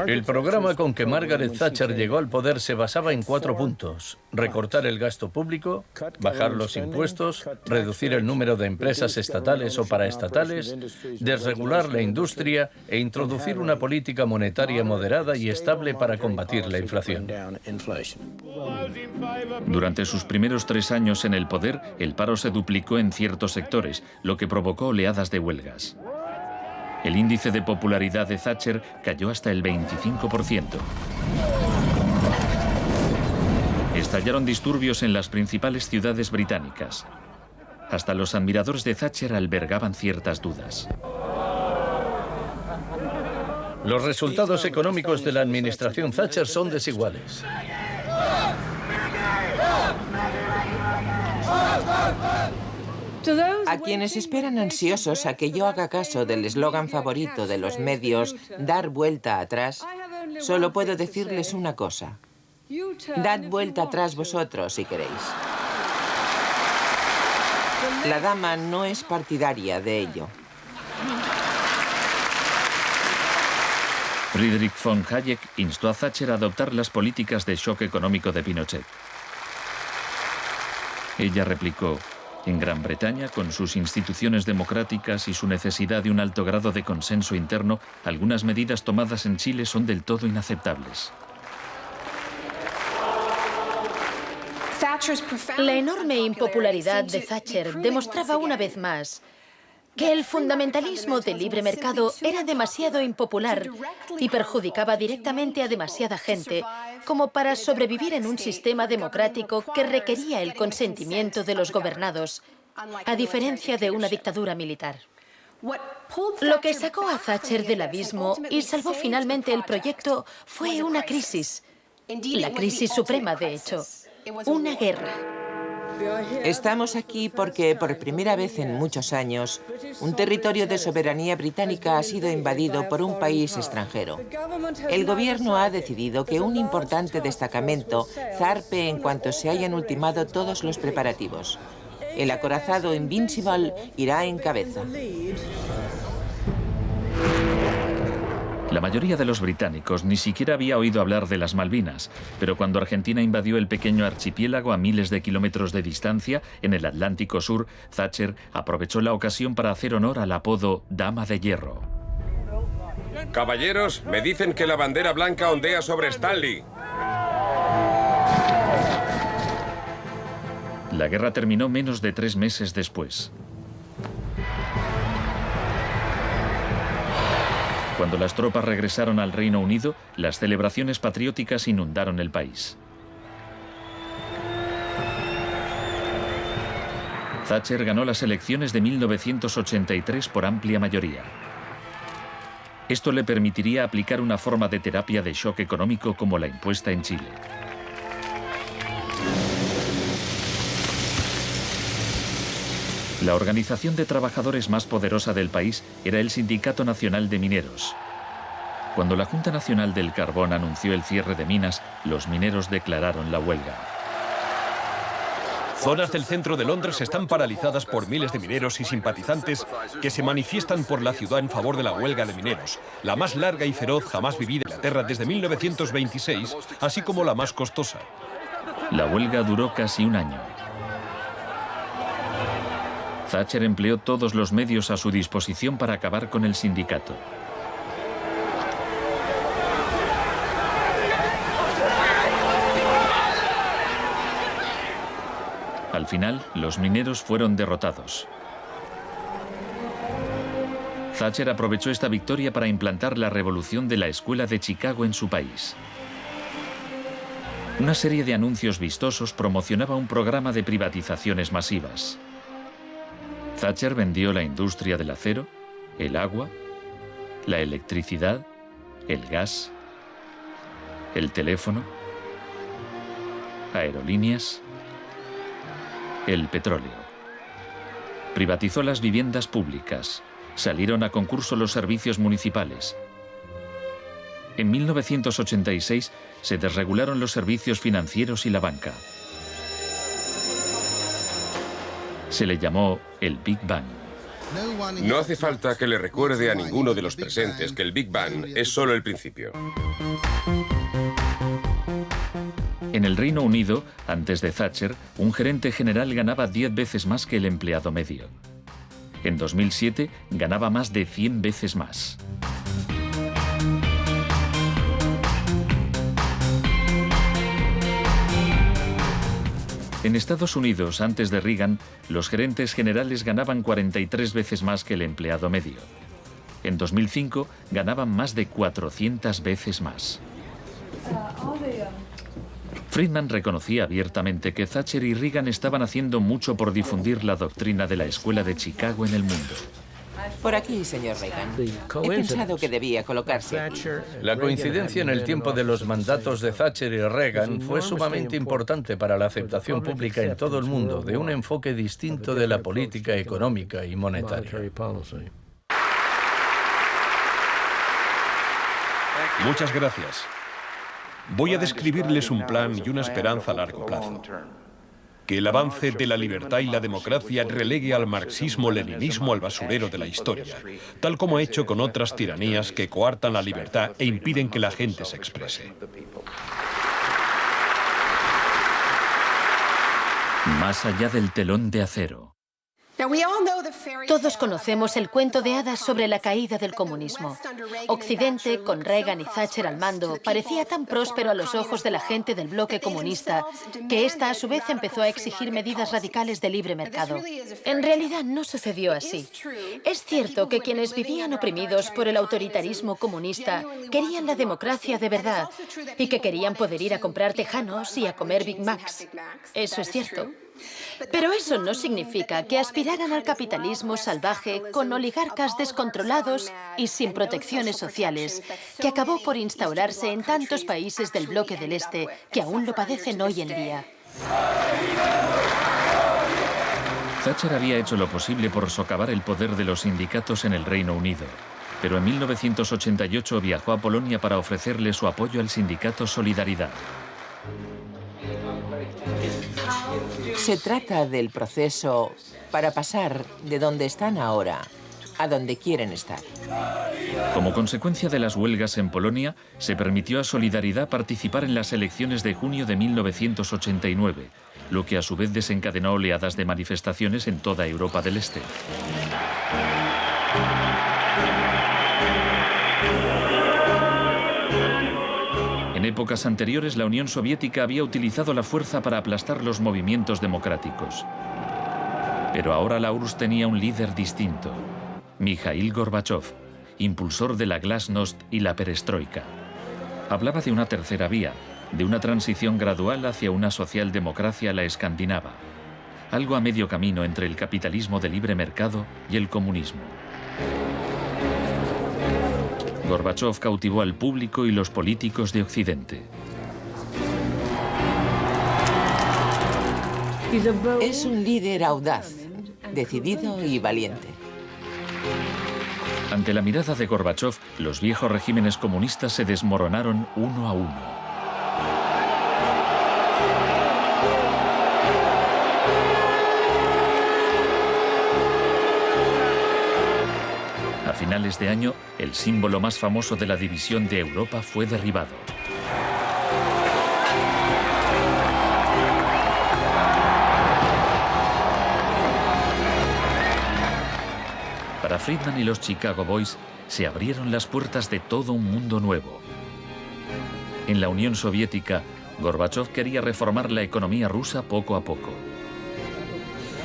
El programa con que Margaret Thatcher llegó al poder se basaba en 4 puntos: recortar el gasto público, bajar los impuestos, reducir el número de empresas estatales o paraestatales, desregular la industria e introducir una política monetaria moderada y estable para combatir la inflación. Durante sus primeros 3 años en el poder, el paro se duplicó en ciertos sectores, lo que provocó oleadas de huelgas. El índice de popularidad de Thatcher cayó hasta el 25%. Estallaron disturbios en las principales ciudades británicas. Hasta los admiradores de Thatcher albergaban ciertas dudas. Los resultados económicos de la administración Thatcher son desiguales. A quienes esperan ansiosos a que yo haga caso del eslogan favorito de los medios, dar vuelta atrás, solo puedo decirles una cosa: dad vuelta atrás vosotros si queréis. La dama no es partidaria de ello. Friedrich von Hayek instó a Thatcher a adoptar las políticas de shock económico de Pinochet. Ella replicó: en Gran Bretaña, con sus instituciones democráticas y su necesidad de un alto grado de consenso interno, algunas medidas tomadas en Chile son del todo inaceptables. La enorme impopularidad de Thatcher demostraba una vez más que el fundamentalismo del libre mercado era demasiado impopular y perjudicaba directamente a demasiada gente como para sobrevivir en un sistema democrático que requería el consentimiento de los gobernados, a diferencia de una dictadura militar. Lo que sacó a Thatcher del abismo y salvó finalmente el proyecto fue una crisis, la crisis suprema, de hecho, una guerra. Estamos aquí porque, por primera vez en muchos años, un territorio de soberanía británica ha sido invadido por un país extranjero. El gobierno ha decidido que un importante destacamento zarpe en cuanto se hayan ultimado todos los preparativos. El acorazado Invincible irá en cabeza. La mayoría de los británicos ni siquiera había oído hablar de las Malvinas, pero cuando Argentina invadió el pequeño archipiélago a miles de kilómetros de distancia, en el Atlántico Sur, Thatcher aprovechó la ocasión para hacer honor al apodo Dama de Hierro. Caballeros, me dicen que la bandera blanca ondea sobre Stanley. La guerra terminó menos de 3 meses después. Cuando las tropas regresaron al Reino Unido, las celebraciones patrióticas inundaron el país. Thatcher ganó las elecciones de 1983 por amplia mayoría. Esto le permitiría aplicar una forma de terapia de shock económico como la impuesta en Chile. La organización de trabajadores más poderosa del país era el Sindicato Nacional de Mineros. Cuando la Junta Nacional del Carbón anunció el cierre de minas, los mineros declararon la huelga. Zonas del centro de Londres están paralizadas por miles de mineros y simpatizantes que se manifiestan por la ciudad en favor de la huelga de mineros, la más larga y feroz jamás vivida en Inglaterra desde 1926, así como la más costosa. La huelga duró casi un año. Thatcher empleó todos los medios a su disposición para acabar con el sindicato. Al final, los mineros fueron derrotados. Thatcher aprovechó esta victoria para implantar la revolución de la Escuela de Chicago en su país. Una serie de anuncios vistosos promocionaba un programa de privatizaciones masivas. Thatcher vendió la industria del acero, el agua, la electricidad, el gas, el teléfono, aerolíneas, el petróleo. Privatizó las viviendas públicas. Salieron a concurso los servicios municipales. En 1986 se desregularon los servicios financieros y la banca. Se le llamó el Big Bang. No hace falta que le recuerde a ninguno de los presentes que el Big Bang es solo el principio. En el Reino Unido, antes de Thatcher, un gerente general ganaba 10 veces más que el empleado medio. En 2007 ganaba más de 100 veces más. En Estados Unidos, antes de Reagan, los gerentes generales ganaban 43 veces más que el empleado medio. En 2005 ganaban más de 400 veces más. Friedman reconocía abiertamente que Thatcher y Reagan estaban haciendo mucho por difundir la doctrina de la Escuela de Chicago en el mundo. Por aquí, señor Reagan. He pensado que debía colocarse aquí. La coincidencia en el tiempo de los mandatos de Thatcher y Reagan fue sumamente importante para la aceptación pública en todo el mundo de un enfoque distinto de la política económica y monetaria. Muchas gracias. Voy a describirles un plan y una esperanza a largo plazo. Que el avance de la libertad y la democracia relegue al marxismo-leninismo al basurero de la historia, tal como ha hecho con otras tiranías que coartan la libertad e impiden que la gente se exprese. Más allá del telón de acero. Todos conocemos el cuento de hadas sobre la caída del comunismo. Occidente, con Reagan y Thatcher al mando, parecía tan próspero a los ojos de la gente del bloque comunista que ésta a su vez empezó a exigir medidas radicales de libre mercado. En realidad no sucedió así. Es cierto que quienes vivían oprimidos por el autoritarismo comunista querían la democracia de verdad y que querían poder ir a comprar tejanos y a comer Big Macs. Eso es cierto. Pero eso no significa que aspiraran al capitalismo salvaje con oligarcas descontrolados y sin protecciones sociales, que acabó por instaurarse en tantos países del bloque del Este que aún lo padecen hoy en día. Thatcher había hecho lo posible por socavar el poder de los sindicatos en el Reino Unido, pero en 1988 viajó a Polonia para ofrecerle su apoyo al sindicato Solidaridad. Se trata del proceso para pasar de donde están ahora a donde quieren estar. Como consecuencia de las huelgas en Polonia, se permitió a Solidaridad participar en las elecciones de junio de 1989, lo que a su vez desencadenó oleadas de manifestaciones en toda Europa del Este. En épocas anteriores, la Unión Soviética había utilizado la fuerza para aplastar los movimientos democráticos. Pero ahora la URSS tenía un líder distinto, Mikhail Gorbachov, impulsor de la Glasnost y la Perestroika. Hablaba de una tercera vía, de una transición gradual hacia una socialdemocracia a la escandinava, algo a medio camino entre el capitalismo de libre mercado y el comunismo. Gorbachov cautivó al público y los políticos de Occidente. Es un líder audaz, decidido y valiente. Ante la mirada de Gorbachov, los viejos regímenes comunistas se desmoronaron uno a uno. A finales de año, el símbolo más famoso de la división de Europa fue derribado. Para Friedman y los Chicago Boys, se abrieron las puertas de todo un mundo nuevo. En la Unión Soviética, Gorbachov quería reformar la economía rusa poco a poco.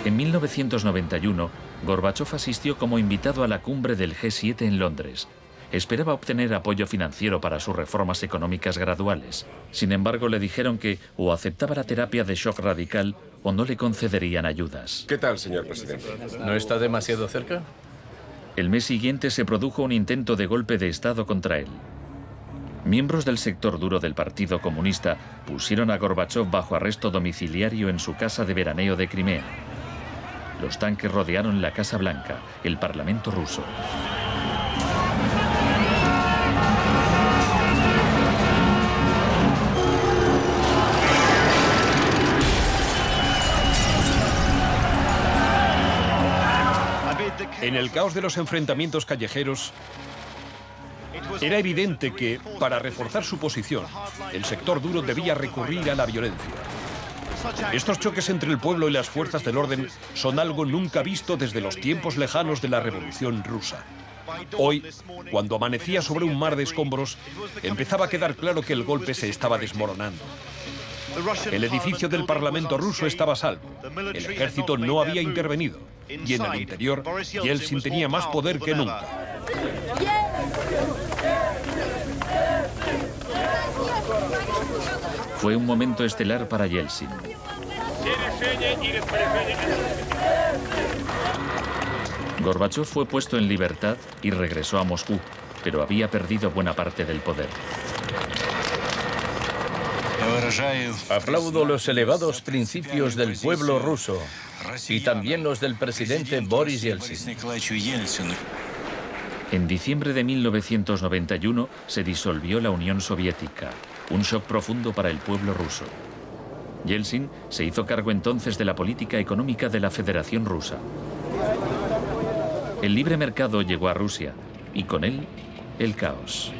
En 1991, Gorbachov asistió como invitado a la cumbre del G7 en Londres. Esperaba obtener apoyo financiero para sus reformas económicas graduales. Sin embargo, le dijeron que o aceptaba la terapia de shock radical o no le concederían ayudas. ¿Qué tal, señor presidente? ¿No está demasiado cerca? El mes siguiente se produjo un intento de golpe de Estado contra él. Miembros del sector duro del Partido Comunista pusieron a Gorbachov bajo arresto domiciliario en su casa de veraneo de Crimea. Los tanques rodearon la Casa Blanca, el Parlamento ruso. En el caos de los enfrentamientos callejeros, era evidente que, para reforzar su posición, el sector duro debía recurrir a la violencia. Estos choques entre el pueblo y las fuerzas del orden son algo nunca visto desde los tiempos lejanos de la Revolución Rusa. Hoy, cuando amanecía sobre un mar de escombros, empezaba a quedar claro que el golpe se estaba desmoronando. El edificio del Parlamento ruso estaba a salvo. El ejército no había intervenido. Y en el interior, Yeltsin tenía más poder que nunca. Fue un momento estelar para Yeltsin. Gorbachov fue puesto en libertad y regresó a Moscú, pero había perdido buena parte del poder. Aplaudo los elevados principios del pueblo ruso y también los del presidente Boris Yeltsin. En diciembre de 1991 se disolvió la Unión Soviética, un shock profundo para el pueblo ruso. Yeltsin se hizo cargo entonces de la política económica de la Federación Rusa. El libre mercado llegó a Rusia y con él el caos.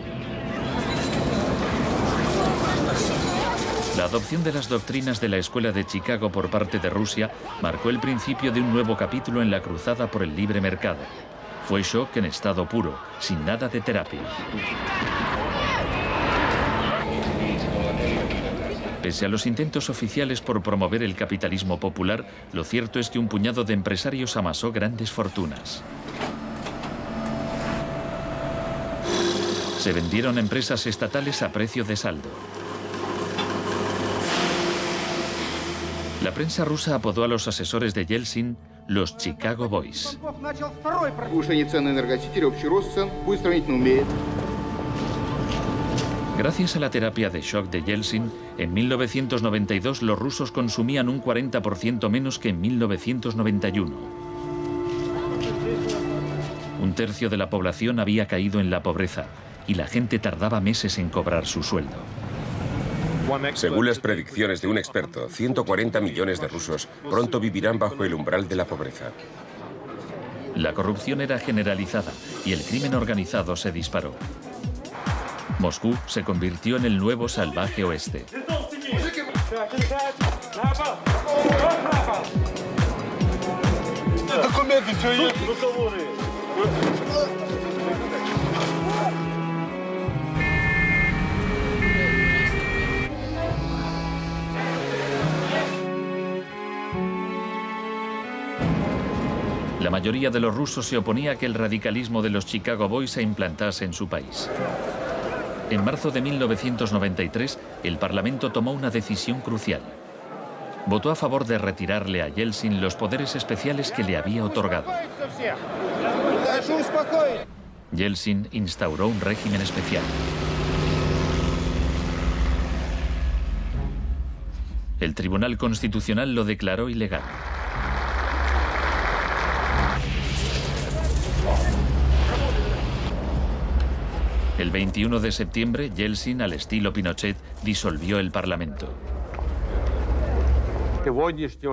La adopción de las doctrinas de la Escuela de Chicago por parte de Rusia marcó el principio de un nuevo capítulo en la cruzada por el libre mercado. Fue shock en estado puro, sin nada de terapia. Pese a los intentos oficiales por promover el capitalismo popular, lo cierto es que un puñado de empresarios amasó grandes fortunas. Se vendieron empresas estatales a precio de saldo. La prensa rusa apodó a los asesores de Yeltsin los Chicago Boys. Gracias a la terapia de shock de Yeltsin, en 1992 los rusos consumían un 40% menos que en 1991. Un tercio de la población había caído en la pobreza y la gente tardaba meses en cobrar su sueldo. Según las predicciones de un experto, 140 millones de rusos pronto vivirán bajo el umbral de la pobreza. La corrupción era generalizada y el crimen organizado se disparó. Moscú se convirtió en el nuevo salvaje oeste. La mayoría de los rusos se oponía a que el radicalismo de los Chicago Boys se implantase en su país. En marzo de 1993, el Parlamento tomó una decisión crucial. Votó a favor de retirarle a Yeltsin los poderes especiales que le había otorgado. Yeltsin instauró un régimen especial. El Tribunal Constitucional lo declaró ilegal. El 21 de septiembre, Yeltsin, al estilo Pinochet, disolvió el Parlamento.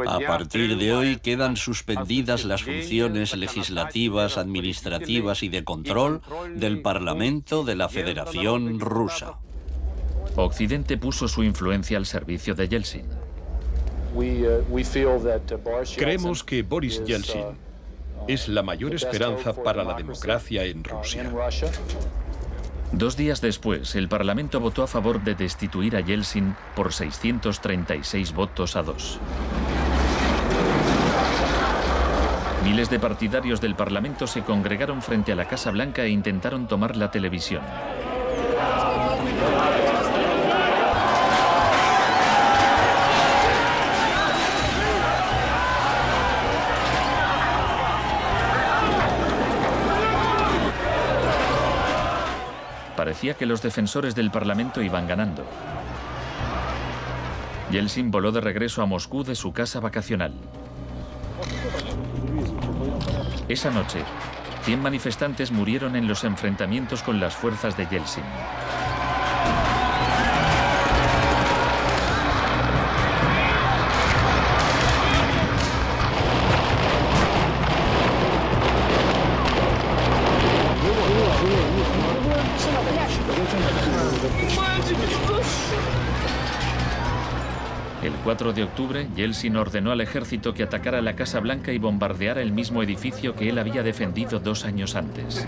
A partir de hoy quedan suspendidas las funciones legislativas, administrativas y de control del Parlamento de la Federación Rusa. Occidente puso su influencia al servicio de Yeltsin. Creemos que Boris Yeltsin es la mayor esperanza para la democracia en Rusia. 2 días después, el Parlamento votó a favor de destituir a Yeltsin por 636 votos a 2. Miles de partidarios del Parlamento se congregaron frente a la Casa Blanca e intentaron tomar la televisión. Parecía que los defensores del Parlamento iban ganando. Yeltsin voló de regreso a Moscú de su casa vacacional. Esa noche, 100 manifestantes murieron en los enfrentamientos con las fuerzas de Yeltsin. El 4 de octubre, Yeltsin ordenó al ejército que atacara la Casa Blanca y bombardeara el mismo edificio que él había defendido 2 años antes.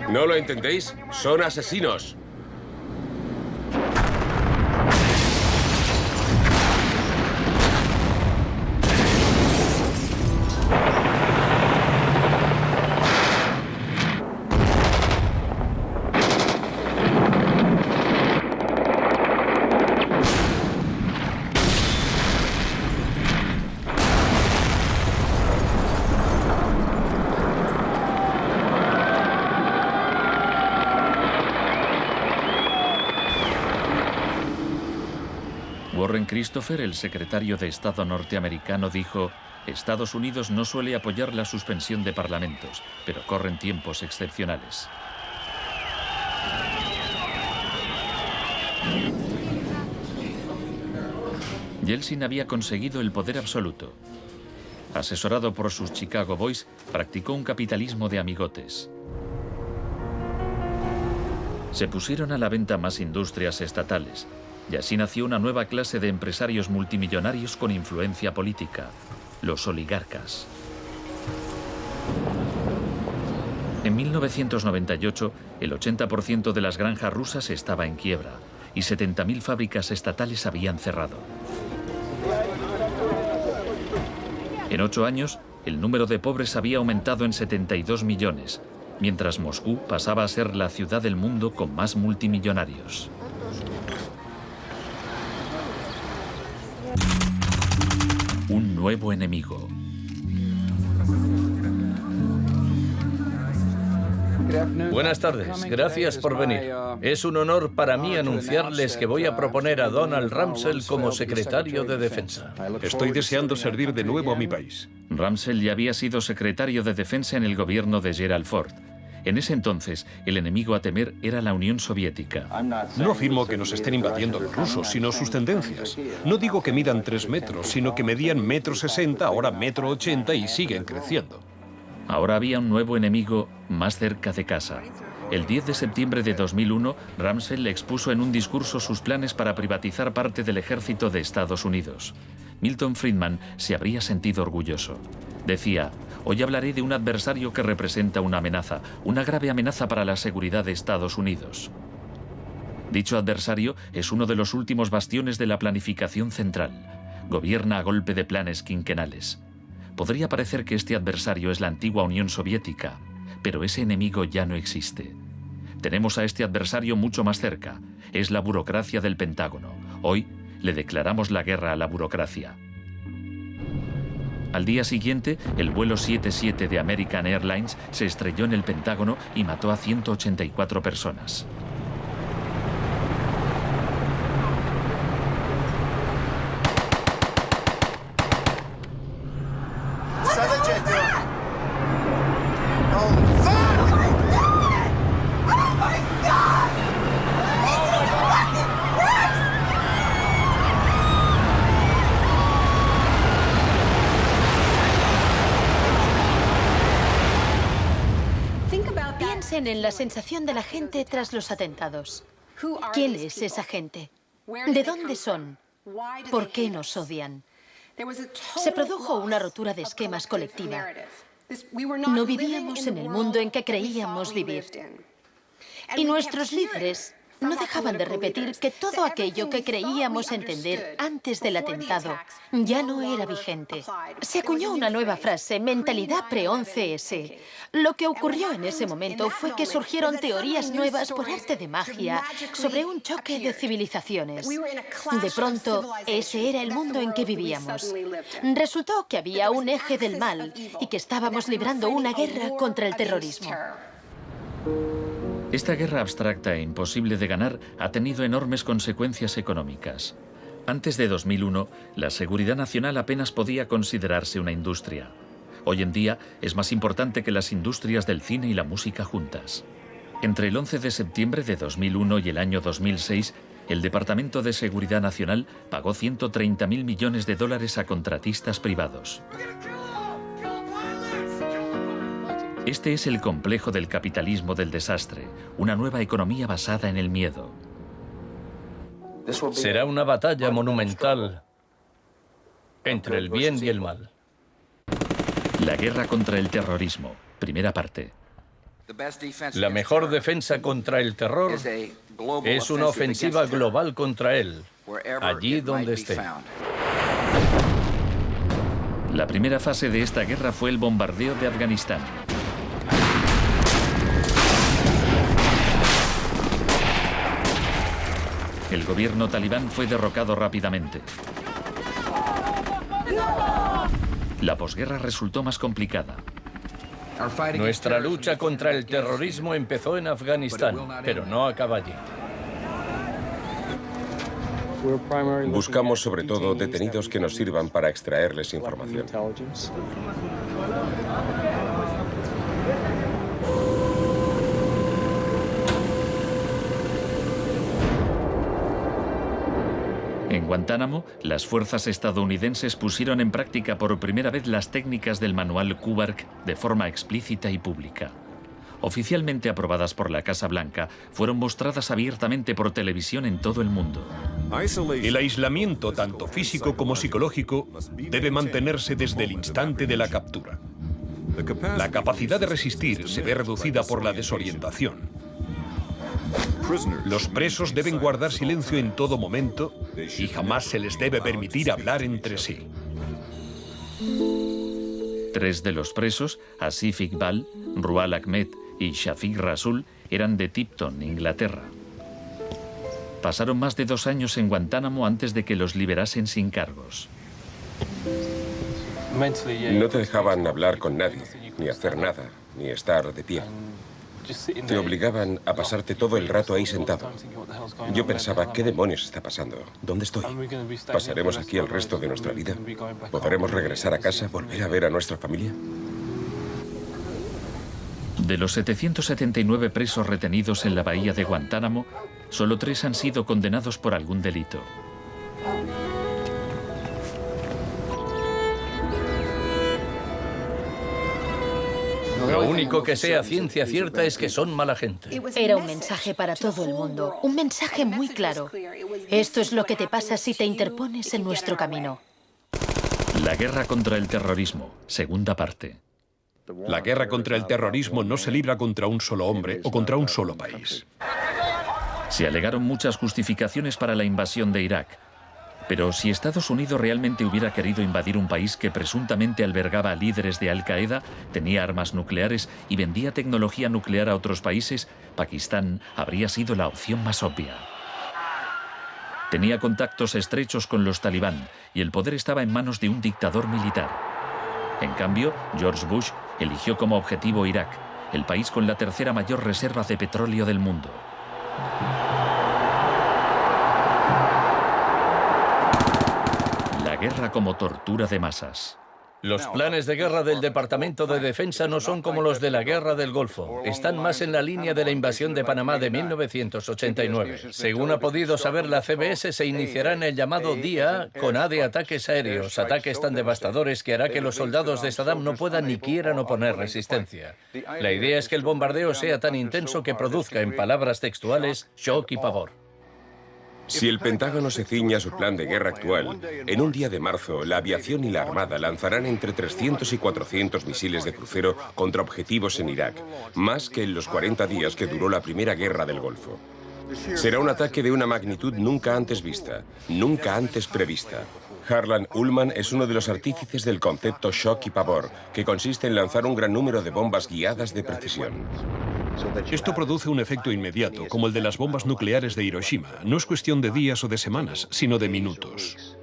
¿No lo entendéis? ¡Son asesinos! Warren Christopher, el secretario de Estado norteamericano, dijo: Estados Unidos no suele apoyar la suspensión de parlamentos, pero corren tiempos excepcionales. Yeltsin había conseguido el poder absoluto. Asesorado por sus Chicago Boys, practicó un capitalismo de amigotes. Se pusieron a la venta más industrias estatales, y así nació una nueva clase de empresarios multimillonarios con influencia política, los oligarcas. En 1998, el 80% de las granjas rusas estaba en quiebra y 70.000 fábricas estatales habían cerrado. En 8 años, el número de pobres había aumentado en 72 millones, mientras Moscú pasaba a ser la ciudad del mundo con más multimillonarios. Un nuevo enemigo. Buenas tardes, gracias por venir. Es un honor para mí anunciarles que voy a proponer a Donald Rumsfeld como secretario de Defensa. Estoy deseando servir de nuevo a mi país. Rumsfeld ya había sido secretario de Defensa en el gobierno de Gerald Ford. En ese entonces, el enemigo a temer era la Unión Soviética. No afirmo que nos estén invadiendo los rusos, sino sus tendencias. No digo que midan 3 metros, sino que medían 1,60 m, ahora 1,80 m y siguen creciendo. Ahora había un nuevo enemigo más cerca de casa. El 10 de septiembre de 2001, Rumsfeld expuso en un discurso sus planes para privatizar parte del ejército de Estados Unidos. Milton Friedman se habría sentido orgulloso. Decía: hoy hablaré de un adversario que representa una amenaza, una grave amenaza para la seguridad de Estados Unidos. Dicho adversario es uno de los últimos bastiones de la planificación central. Gobierna a golpe de planes quinquenales. Podría parecer que este adversario es la antigua Unión Soviética, pero ese enemigo ya no existe. Tenemos a este adversario mucho más cerca. Es la burocracia del Pentágono. Hoy le declaramos la guerra a la burocracia. Al día siguiente, el vuelo 77 de American Airlines se estrelló en el Pentágono y mató a 184 personas. Piensen en la sensación de la gente tras los atentados. ¿Quién es esa gente? ¿De dónde son? ¿Por qué nos odian? Se produjo una rotura de esquemas colectiva. No vivíamos en el mundo en que creíamos vivir. Y nuestros líderes no dejaban de repetir que todo aquello que creíamos entender antes del atentado ya no era vigente. Se acuñó una nueva frase, mentalidad pre-11S. Lo que ocurrió en ese momento fue que surgieron teorías nuevas por arte de magia sobre un choque de civilizaciones. De pronto, ese era el mundo en que vivíamos. Resultó que había un eje del mal y que estábamos librando una guerra contra el terrorismo. Esta guerra abstracta e imposible de ganar ha tenido enormes consecuencias económicas. Antes de 2001, la seguridad nacional apenas podía considerarse una industria. Hoy en día es más importante que las industrias del cine y la música juntas. Entre el 11 de septiembre de 2001 y el año 2006, el Departamento de Seguridad Nacional pagó $130.000 millones a contratistas privados. Este es el complejo del capitalismo del desastre, una nueva economía basada en el miedo. Será una batalla monumental entre el bien y el mal. La guerra contra el terrorismo, primera parte. La mejor defensa contra el terror es una ofensiva global contra él, allí donde esté. La primera fase de esta guerra fue el bombardeo de Afganistán. El gobierno talibán fue derrocado rápidamente. La posguerra resultó más complicada. Nuestra lucha contra el terrorismo empezó en Afganistán, pero no acaba allí. Buscamos sobre todo detenidos que nos sirvan para extraerles información. En Guantánamo, las fuerzas estadounidenses pusieron en práctica por primera vez las técnicas del manual Kubark de forma explícita y pública. Oficialmente aprobadas por la Casa Blanca, fueron mostradas abiertamente por televisión en todo el mundo. El aislamiento, tanto físico como psicológico, debe mantenerse desde el instante de la captura. La capacidad de resistir se ve reducida por la desorientación. Los presos deben guardar silencio en todo momento y jamás se les debe permitir hablar entre sí. 3 de los presos, Asif Iqbal, Rual Ahmed y Shafiq Rasul, eran de Tipton, Inglaterra. Pasaron más de 2 años en Guantánamo antes de que los liberasen sin cargos. No te dejaban hablar con nadie, ni hacer nada, ni estar de pie. Te obligaban a pasarte todo el rato ahí sentado. Yo pensaba, ¿qué demonios está pasando? ¿Dónde estoy? ¿Pasaremos aquí el resto de nuestra vida? ¿Podremos regresar a casa, volver a ver a nuestra familia? De los 779 presos retenidos en la bahía de Guantánamo, solo 3 han sido condenados por algún delito. Lo único que sé a ciencia cierta es que son mala gente. Era un mensaje para todo el mundo, un mensaje muy claro. Esto es lo que te pasa si te interpones en nuestro camino. La guerra contra el terrorismo, segunda parte. La guerra contra el terrorismo no se libra contra un solo hombre o contra un solo país. Se alegaron muchas justificaciones para la invasión de Irak. Pero si Estados Unidos realmente hubiera querido invadir un país que presuntamente albergaba a líderes de Al-Qaeda, tenía armas nucleares y vendía tecnología nuclear a otros países, Pakistán habría sido la opción más obvia. Tenía contactos estrechos con los talibán y el poder estaba en manos de un dictador militar. En cambio, George Bush eligió como objetivo Irak, el país con la tercera mayor reserva de petróleo del mundo. La guerra como tortura de masas. Los planes de guerra del Departamento de Defensa no son como los de la Guerra del Golfo. Están más en la línea de la invasión de Panamá de 1989. Según ha podido saber la CBS, se iniciará en el llamado Día A con A de ataques aéreos, ataques tan devastadores que hará que los soldados de Saddam no puedan ni quieran oponer resistencia. La idea es que el bombardeo sea tan intenso que produzca, en palabras textuales, shock y pavor. Si el Pentágono se ciña a su plan de guerra actual, en un día de marzo, la aviación y la armada lanzarán entre 300 y 400 misiles de crucero contra objetivos en Irak, más que en los 40 días que duró la primera guerra del Golfo. Será un ataque de una magnitud nunca antes vista, nunca antes prevista. Harlan Ullman es uno de los artífices del concepto shock y pavor, que consiste en lanzar un gran número de bombas guiadas de precisión. Esto produce un efecto inmediato, como el de las bombas nucleares de Hiroshima. No es cuestión de días o de semanas, sino de minutos.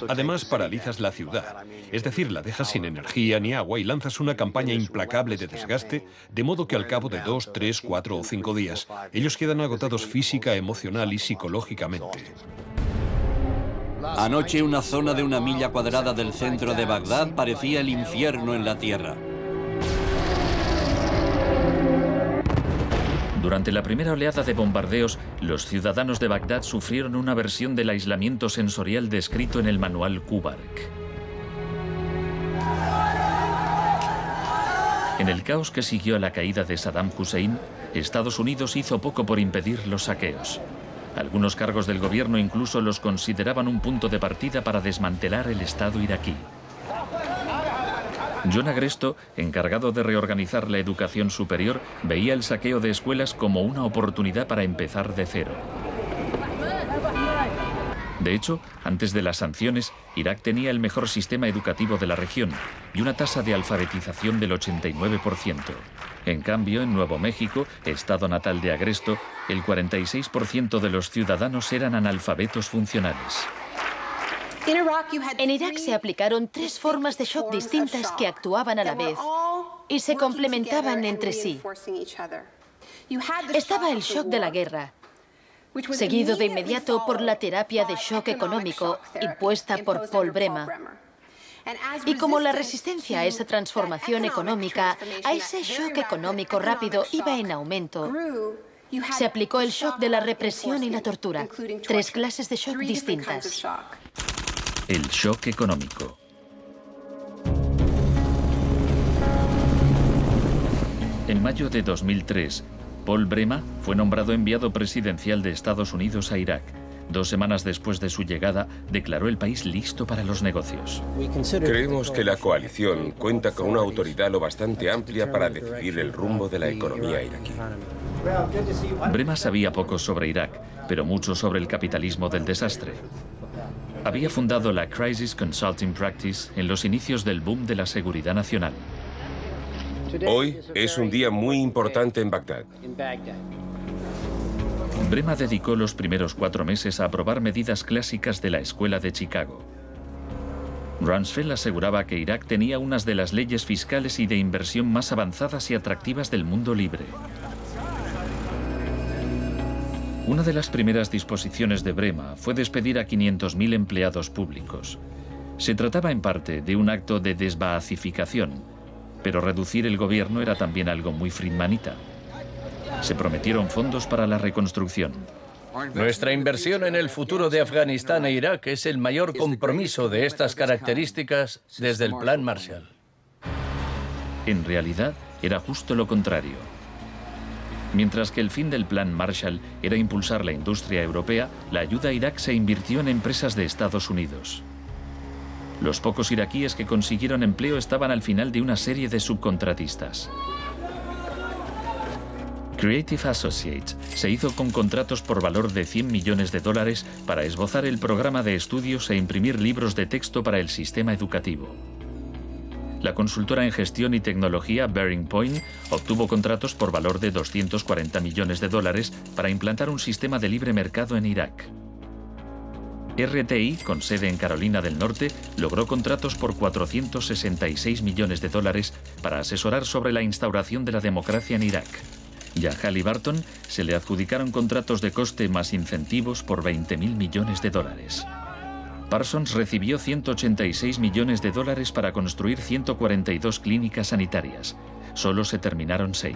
Además, paralizas la ciudad, es decir, la dejas sin energía ni agua y lanzas una campaña implacable de desgaste, de modo que al cabo de 2, 3, 4 o 5 días, ellos quedan agotados física, emocional y psicológicamente. Anoche una zona de 1 milla cuadrada del centro de Bagdad parecía el infierno en la tierra. Durante la primera oleada de bombardeos, los ciudadanos de Bagdad sufrieron una versión del aislamiento sensorial descrito en el manual Kubark. En el caos que siguió a la caída de Saddam Hussein, Estados Unidos hizo poco por impedir los saqueos. Algunos cargos del gobierno incluso los consideraban un punto de partida para desmantelar el Estado iraquí. John Agresto, encargado de reorganizar la educación superior, veía el saqueo de escuelas como una oportunidad para empezar de cero. De hecho, antes de las sanciones, Irak tenía el mejor sistema educativo de la región y una tasa de alfabetización del 89%. En cambio, en Nuevo México, estado natal de Agresto, el 46% de los ciudadanos eran analfabetos funcionales. En Irak se aplicaron 3 formas de shock distintas que actuaban a la vez y se complementaban entre sí. Estaba el shock de la guerra, seguido de inmediato por la terapia de shock económico impuesta por Paul Bremer. Y como la resistencia a esa transformación económica, a ese shock económico rápido iba en aumento, se aplicó el shock de la represión y la tortura. 3 clases de shock distintas. El shock económico. En mayo de 2003, Paul Bremer fue nombrado enviado presidencial de Estados Unidos a Irak. 2 semanas después de su llegada, declaró el país listo para los negocios. Creemos que la coalición cuenta con una autoridad lo bastante amplia para decidir el rumbo de la economía iraquí. Bremer sabía poco sobre Irak, pero mucho sobre el capitalismo del desastre. Había fundado la Crisis Consulting Practice en los inicios del boom de la seguridad nacional. Hoy es un día muy importante en Bagdad. Bremer dedicó los primeros 4 meses a aprobar medidas clásicas de la Escuela de Chicago. Rumsfeld aseguraba que Irak tenía unas de las leyes fiscales y de inversión más avanzadas y atractivas del mundo libre. Una de las primeras disposiciones de Bremer fue despedir a 500.000 empleados públicos. Se trataba en parte de un acto de desbaazificación, pero reducir el gobierno era también algo muy friedmanita. Se prometieron fondos para la reconstrucción. Nuestra inversión en el futuro de Afganistán e Irak es el mayor compromiso de estas características desde el Plan Marshall. En realidad, era justo lo contrario. Mientras que el fin del Plan Marshall era impulsar la industria europea, la ayuda a Irak se invirtió en empresas de Estados Unidos. Los pocos iraquíes que consiguieron empleo estaban al final de una serie de subcontratistas. Creative Associates se hizo con contratos por valor de $100 millones para esbozar el programa de estudios e imprimir libros de texto para el sistema educativo. La consultora en gestión y tecnología Bearing Point obtuvo contratos por valor de $240 millones para implantar un sistema de libre mercado en Irak. RTI, con sede en Carolina del Norte, logró contratos por $466 millones para asesorar sobre la instauración de la democracia en Irak. Y a Halliburton se le adjudicaron contratos de coste más incentivos por $20.000 millones. Parsons recibió $186 millones para construir 142 clínicas sanitarias. Solo se terminaron 6.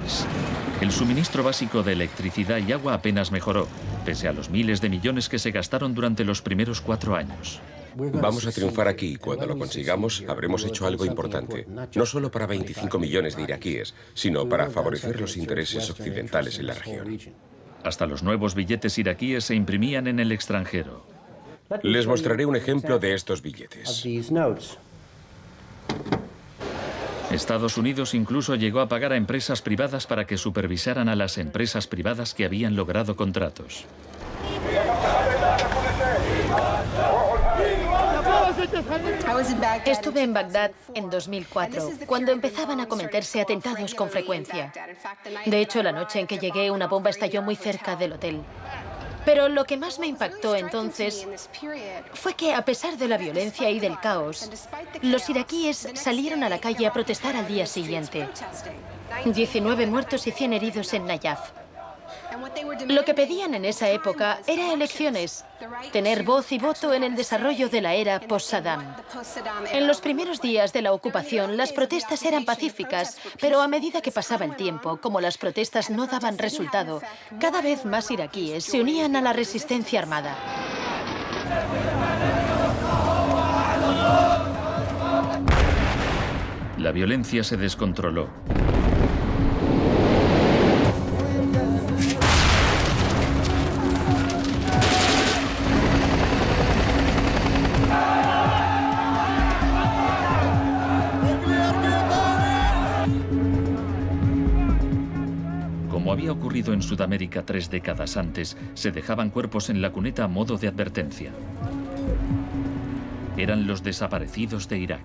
El suministro básico de electricidad y agua apenas mejoró, pese a los miles de millones que se gastaron durante los primeros 4 años. Vamos a triunfar aquí y cuando lo consigamos habremos hecho algo importante, no solo para 25 millones de iraquíes, sino para favorecer los intereses occidentales en la región. Hasta los nuevos billetes iraquíes se imprimían en el extranjero. Les mostraré un ejemplo de estos billetes. Estados Unidos incluso llegó a pagar a empresas privadas para que supervisaran a las empresas privadas que habían logrado contratos. Estuve en Bagdad en 2004, cuando empezaban a cometerse atentados con frecuencia. De hecho, la noche en que llegué, una bomba estalló muy cerca del hotel. Pero lo que más me impactó entonces fue que, a pesar de la violencia y del caos, los iraquíes salieron a la calle a protestar al día siguiente. 19 muertos y 100 heridos en Nayaf. Lo que pedían en esa época era elecciones, tener voz y voto en el desarrollo de la era post-Saddam. En los primeros días de la ocupación, las protestas eran pacíficas, pero a medida que pasaba el tiempo, como las protestas no daban resultado, cada vez más iraquíes se unían a la resistencia armada. La violencia se descontroló. Como había ocurrido en Sudamérica 3 décadas antes, se dejaban cuerpos en la cuneta a modo de advertencia. Eran los desaparecidos de Irak.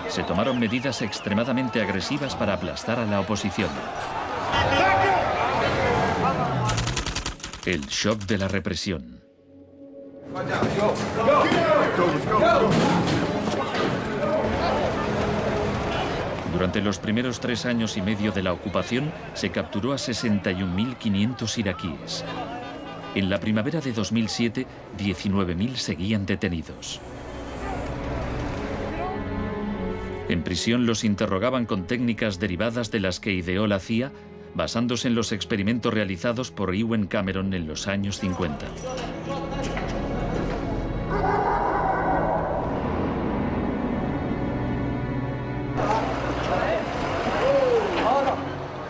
Se tomaron medidas extremadamente agresivas para aplastar a la oposición. El shock de la represión. Durante los primeros 3 años y medio de la ocupación, se capturó a 61.500 iraquíes. En la primavera de 2007, 19.000 seguían detenidos. En prisión los interrogaban con técnicas derivadas de las que ideó la CIA, basándose en los experimentos realizados por Ewen Cameron en los años 50.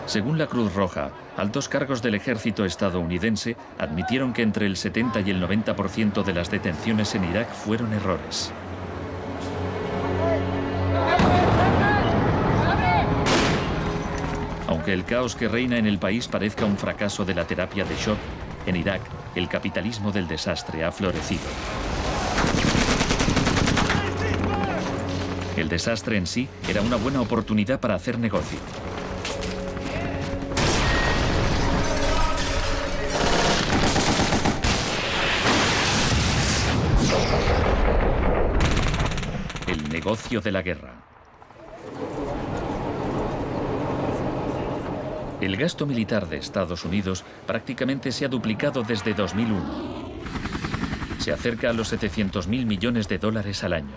Según la Cruz Roja, altos cargos del ejército estadounidense admitieron que entre el 70 y el 90% de las detenciones en Irak fueron errores. Aunque el caos que reina en el país parezca un fracaso de la terapia de shock, en Irak el capitalismo del desastre ha florecido. El desastre en sí era una buena oportunidad para hacer negocio. El negocio de la guerra. El gasto militar de Estados Unidos prácticamente se ha duplicado desde 2001. Se acerca a los 700.000 millones de dólares al año.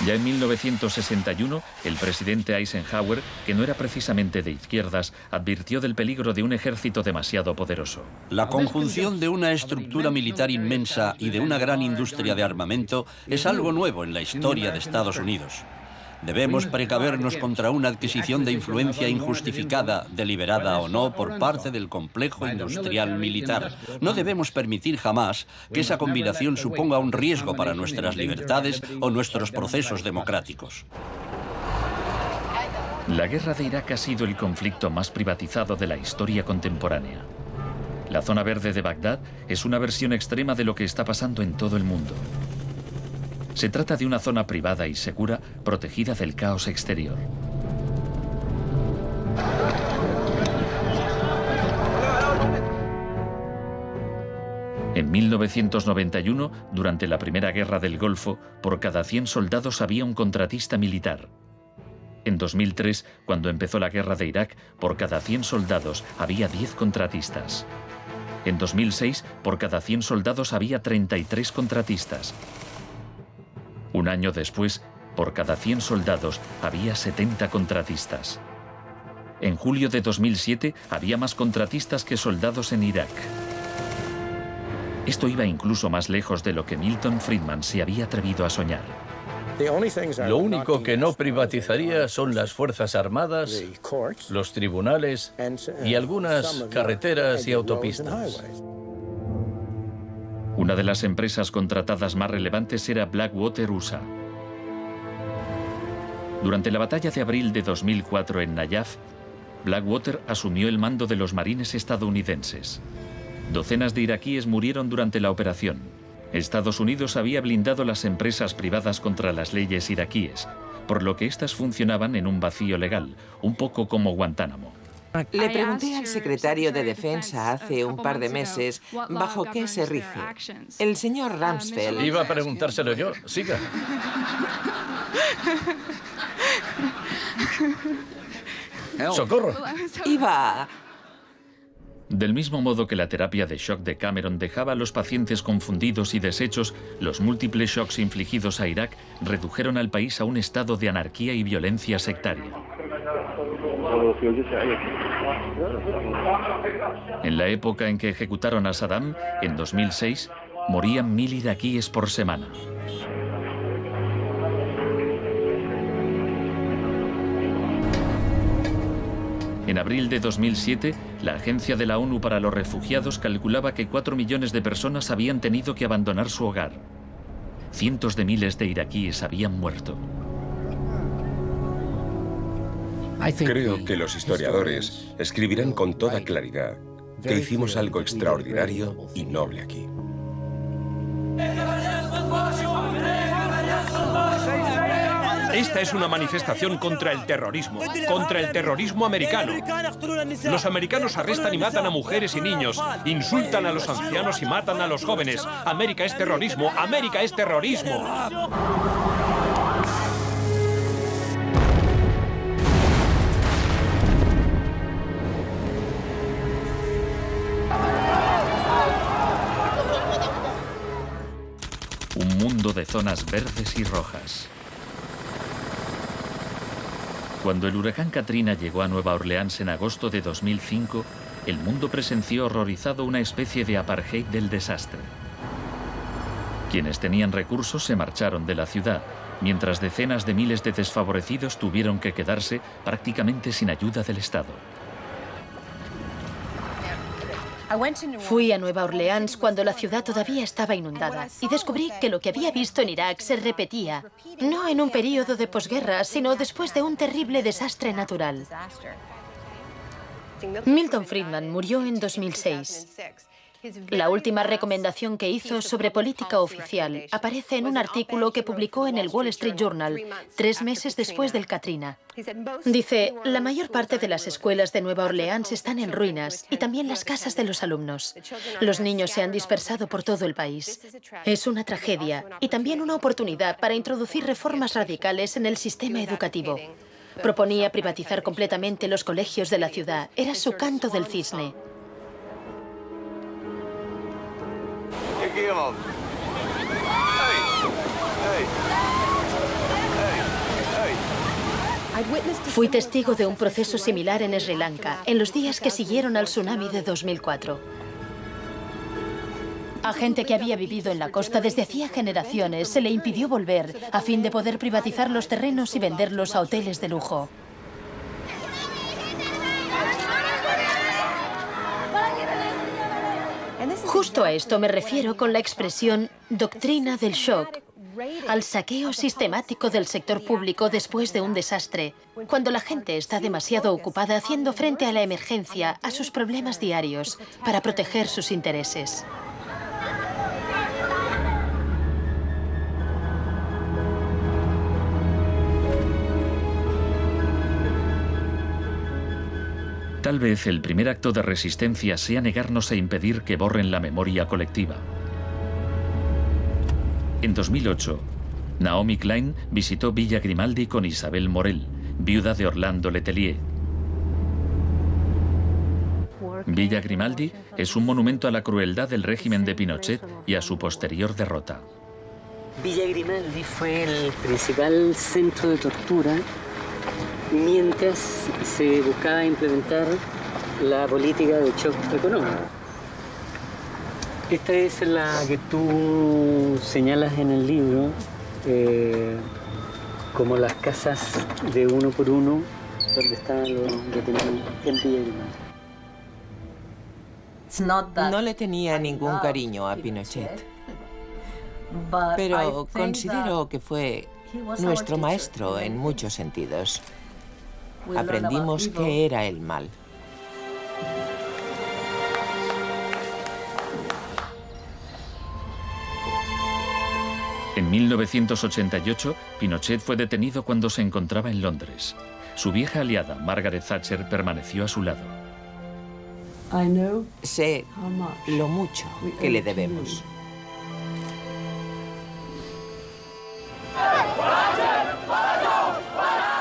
Ya en 1961, el presidente Eisenhower, que no era precisamente de izquierdas, advirtió del peligro de un ejército demasiado poderoso. La conjunción de una estructura militar inmensa y de una gran industria de armamento es algo nuevo en la historia de Estados Unidos. Debemos precavernos contra una adquisición de influencia injustificada, deliberada o no, por parte del complejo industrial militar. No debemos permitir jamás que esa combinación suponga un riesgo para nuestras libertades o nuestros procesos democráticos. La guerra de Irak ha sido el conflicto más privatizado de la historia contemporánea. La zona verde de Bagdad es una versión extrema de lo que está pasando en todo el mundo. Se trata de una zona privada y segura, protegida del caos exterior. En 1991, durante la Primera Guerra del Golfo, por cada 100 soldados había un contratista militar. En 2003, cuando empezó la guerra de Irak, por cada 100 soldados había 10 contratistas. En 2006, por cada 100 soldados había 33 contratistas. Un año después, por cada 100 soldados había 70 contratistas. En julio de 2007 había más contratistas que soldados en Irak. Esto iba incluso más lejos de lo que Milton Friedman se había atrevido a soñar. Lo único que no privatizaría son las Fuerzas Armadas, los tribunales y algunas carreteras y autopistas. Una de las empresas contratadas más relevantes era Blackwater USA. Durante la batalla de abril de 2004 en Nayaf, Blackwater asumió el mando de los marines estadounidenses. Docenas de iraquíes murieron durante la operación. Estados Unidos había blindado las empresas privadas contra las leyes iraquíes, por lo que éstas funcionaban en un vacío legal, un poco como Guantánamo. Le pregunté al secretario de Defensa hace un par de meses bajo qué se rige. El señor Rumsfeld... Iba a preguntárselo yo. Siga. ¡Socorro! Iba... Del mismo modo que la terapia de shock de Cameron dejaba a los pacientes confundidos y deshechos, los múltiples shocks infligidos a Irak redujeron al país a un estado de anarquía y violencia sectaria. En la época en que ejecutaron a Saddam, en 2006, morían 1000 iraquíes por semana. En abril de 2007, la Agencia de la ONU para los Refugiados calculaba que 4 millones de personas habían tenido que abandonar su hogar. Cientos de miles de iraquíes habían muerto. Creo que los historiadores escribirán con toda claridad que hicimos algo extraordinario y noble aquí. Esta es una manifestación contra el terrorismo americano. Los americanos arrestan y matan a mujeres y niños, insultan a los ancianos y matan a los jóvenes. América es terrorismo, América es terrorismo. Un mundo de zonas verdes y rojas. Cuando el huracán Katrina llegó a Nueva Orleans en agosto de 2005, el mundo presenció horrorizado una especie de apartheid del desastre. Quienes tenían recursos se marcharon de la ciudad, mientras decenas de miles de desfavorecidos tuvieron que quedarse prácticamente sin ayuda del Estado. Fui a Nueva Orleans cuando la ciudad todavía estaba inundada y descubrí que lo que había visto en Irak se repetía, no en un periodo de posguerra, sino después de un terrible desastre natural. Milton Friedman murió en 2006. La última recomendación que hizo sobre política oficial aparece en un artículo que publicó en el Wall Street Journal 3 meses después del Katrina. Dice, la mayor parte de las escuelas de Nueva Orleans están en ruinas y también las casas de los alumnos. Los niños se han dispersado por todo el país. Es una tragedia y también una oportunidad para introducir reformas radicales en el sistema educativo. Proponía privatizar completamente los colegios de la ciudad. Era su canto del cisne. Fui testigo de un proceso similar en Sri Lanka, en los días que siguieron al tsunami de 2004. A gente que había vivido en la costa desde hacía generaciones se le impidió volver a fin de poder privatizar los terrenos y venderlos a hoteles de lujo. Justo a esto me refiero con la expresión doctrina del shock, al saqueo sistemático del sector público después de un desastre, cuando la gente está demasiado ocupada haciendo frente a la emergencia, a sus problemas diarios, para proteger sus intereses. Tal vez el primer acto de resistencia sea negarnos a impedir que borren la memoria colectiva. En 2008, Naomi Klein visitó Villa Grimaldi con Isabel Morel, viuda de Orlando Letelier. Villa Grimaldi es un monumento a la crueldad del régimen de Pinochet y a su posterior derrota. Villa Grimaldi fue el principal centro de tortura mientras se buscaba implementar la política de shock económico. Esta es la que tú señalas en el libro como las casas de uno por uno donde estaban los detenidos en Villa Grimaldi. No le tenía ningún cariño a Pinochet, pero considero que fue nuestro maestro en muchos sentidos. Aprendimos qué era el mal. En 1988, Pinochet fue detenido cuando se encontraba en Londres. su vieja aliada, Margaret Thatcher, permaneció a su lado. Sé lo mucho que le debemos.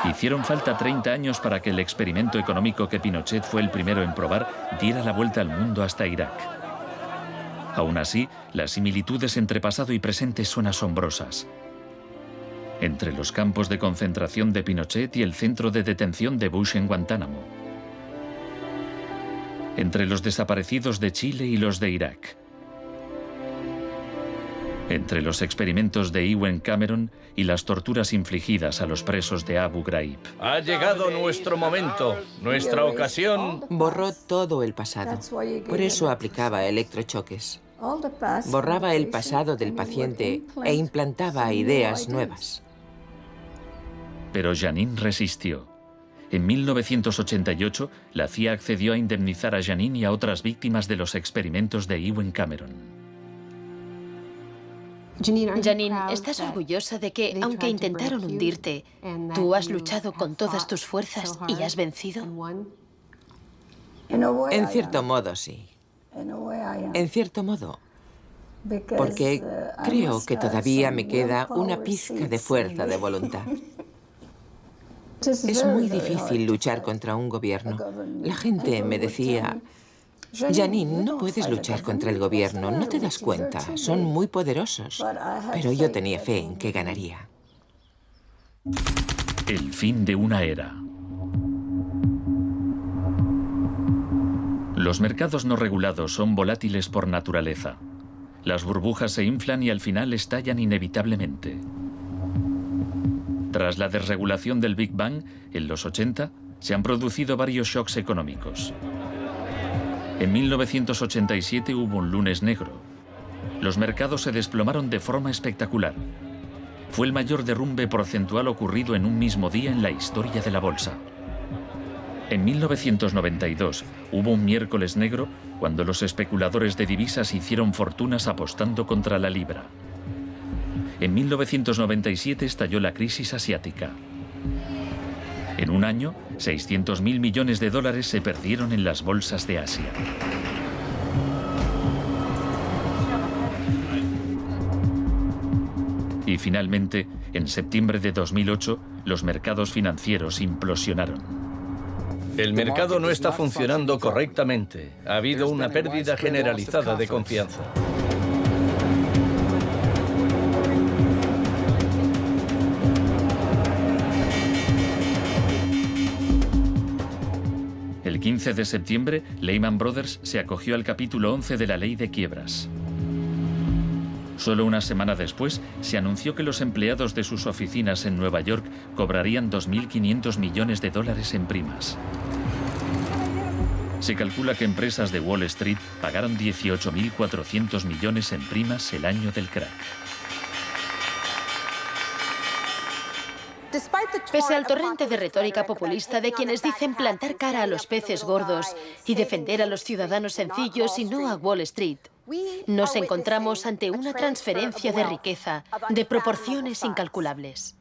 Hicieron falta 30 años para que el experimento económico que Pinochet fue el primero en probar diera la vuelta al mundo hasta Irak. Aún así, las similitudes entre pasado y presente son asombrosas. Entre los campos de concentración de Pinochet y el centro de detención de Bush en Guantánamo. Entre los desaparecidos de Chile y los de Irak. Entre los experimentos de Ewen Cameron y las torturas infligidas a los presos de Abu Ghraib. Ha llegado nuestro momento, nuestra ocasión. Borró todo el pasado. Por eso aplicaba electrochoques. Borraba el pasado del paciente e implantaba ideas nuevas. Pero Janine resistió. En 1988, la CIA accedió a indemnizar a Janine y a otras víctimas de los experimentos de Ewen Cameron. Janine, ¿estás orgullosa de que, aunque intentaron hundirte, tú has luchado con todas tus fuerzas y has vencido? En cierto modo, sí. En cierto modo. Porque creo que todavía me queda una pizca de fuerza de voluntad. Es muy difícil luchar contra un gobierno. La gente me decía: Janine, no puedes luchar contra el gobierno, no te das cuenta, son muy poderosos. Pero yo tenía fe en que ganaría. El fin de una era. Los mercados no regulados son volátiles por naturaleza. Las burbujas se inflan y al final estallan inevitablemente. Tras la desregulación del Big Bang, en los 80, se han producido varios shocks económicos. En 1987 hubo un lunes negro. Los mercados se desplomaron de forma espectacular. Fue el mayor derrumbe porcentual ocurrido en un mismo día en la historia de la bolsa. En 1992 hubo un miércoles negro cuando los especuladores de divisas hicieron fortunas apostando contra la libra. En 1997 estalló la crisis asiática. En un año, 600.000 millones de dólares se perdieron en las bolsas de Asia. Y finalmente, en septiembre de 2008, los mercados financieros implosionaron. El mercado no está funcionando correctamente. Ha habido una pérdida generalizada de confianza. El 15 de septiembre, Lehman Brothers se acogió al capítulo 11 de la ley de quiebras. Solo una semana después, se anunció que los empleados de sus oficinas en Nueva York cobrarían 2.500 millones de dólares en primas. Se calcula que empresas de Wall Street pagaron 18.400 millones en primas el año del crack. Pese al torrente de retórica populista de quienes dicen plantar cara a los peces gordos y defender a los ciudadanos sencillos y no a Wall Street, nos encontramos ante una transferencia de riqueza de proporciones incalculables.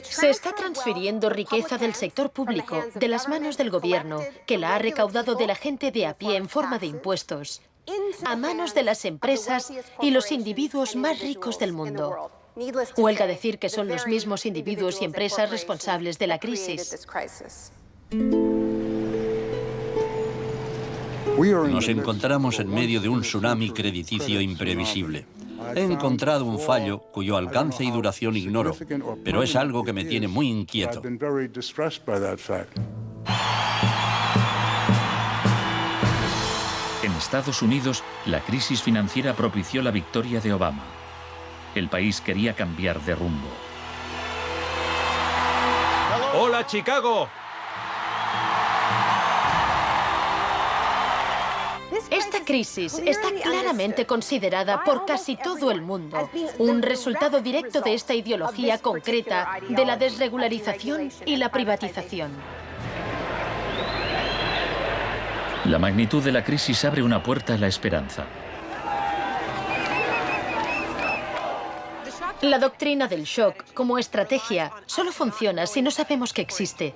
Se está transfiriendo riqueza del sector público, de las manos del gobierno, que la ha recaudado de la gente de a pie en forma de impuestos, a manos de las empresas y los individuos más ricos del mundo. Huelga decir que son los mismos individuos y empresas responsables de la crisis. Nos encontramos en medio de un tsunami crediticio imprevisible. He encontrado un fallo cuyo alcance y duración ignoro, pero es algo que me tiene muy inquieto. En Estados Unidos, la crisis financiera propició la victoria de Obama. El país quería cambiar de rumbo. ¡Hola, Chicago! Esta crisis está claramente considerada por casi todo el mundo un resultado directo de esta ideología concreta de la desregularización y la privatización. La magnitud de la crisis abre una puerta a la esperanza. La doctrina del shock, como estrategia, solo funciona si no sabemos que existe.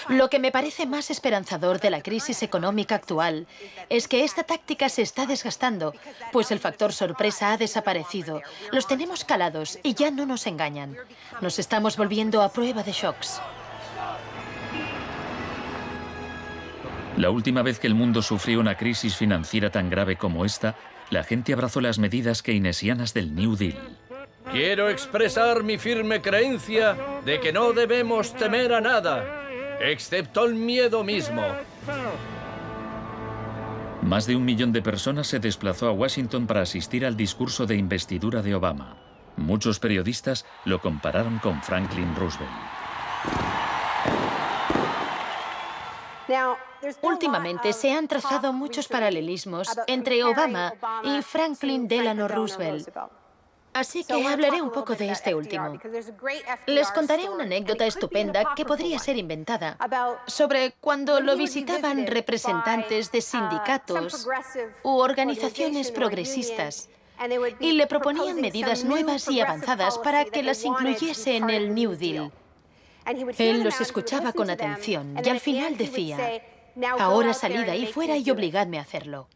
Lo que me parece más esperanzador de la crisis económica actual es que esta táctica se está desgastando, pues el factor sorpresa ha desaparecido. Los tenemos calados y ya no nos engañan. Nos estamos volviendo a prueba de shocks. La última vez que el mundo sufrió una crisis financiera tan grave como esta, la gente abrazó las medidas keynesianas del New Deal. Quiero expresar mi firme creencia de que no debemos temer a nada, excepto el miedo mismo. Más de 1 millón de personas se desplazó a Washington para asistir al discurso de investidura de Obama. Muchos periodistas lo compararon con Franklin Roosevelt. Últimamente se han trazado muchos paralelismos entre Obama y Franklin Delano Roosevelt. Así que hablaré un poco de este último. Les contaré una anécdota estupenda que podría ser inventada sobre cuando lo visitaban representantes de sindicatos u organizaciones progresistas y le proponían medidas nuevas y avanzadas para que las incluyese en el New Deal. Él los escuchaba con atención y al final decía: ahora salid ahí fuera y obligadme a hacerlo.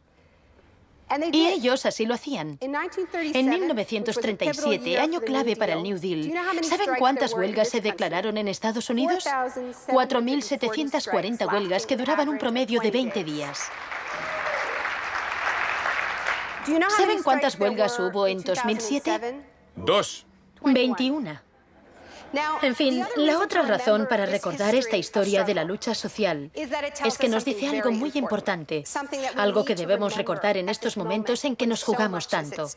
Y ellos así lo hacían. En 1937, año clave para el New Deal, ¿saben cuántas huelgas se declararon en Estados Unidos? 4.740 huelgas que duraban un promedio de 20 días. ¿Saben cuántas huelgas hubo en 2007? 2. 21. En fin, la otra razón para recordar esta historia de la lucha social es que nos dice algo muy importante, algo que debemos recordar en estos momentos en que nos jugamos tanto.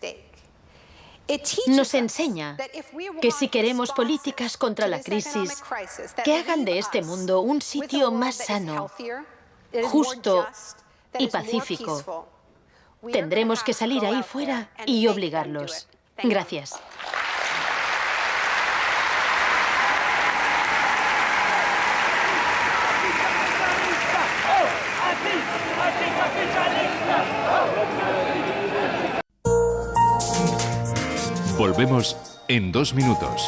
Nos enseña que si queremos políticas contra la crisis que hagan de este mundo un sitio más sano, justo y pacífico, tendremos que salir ahí fuera y obligarlos. Gracias. Volvemos en 2 minutos.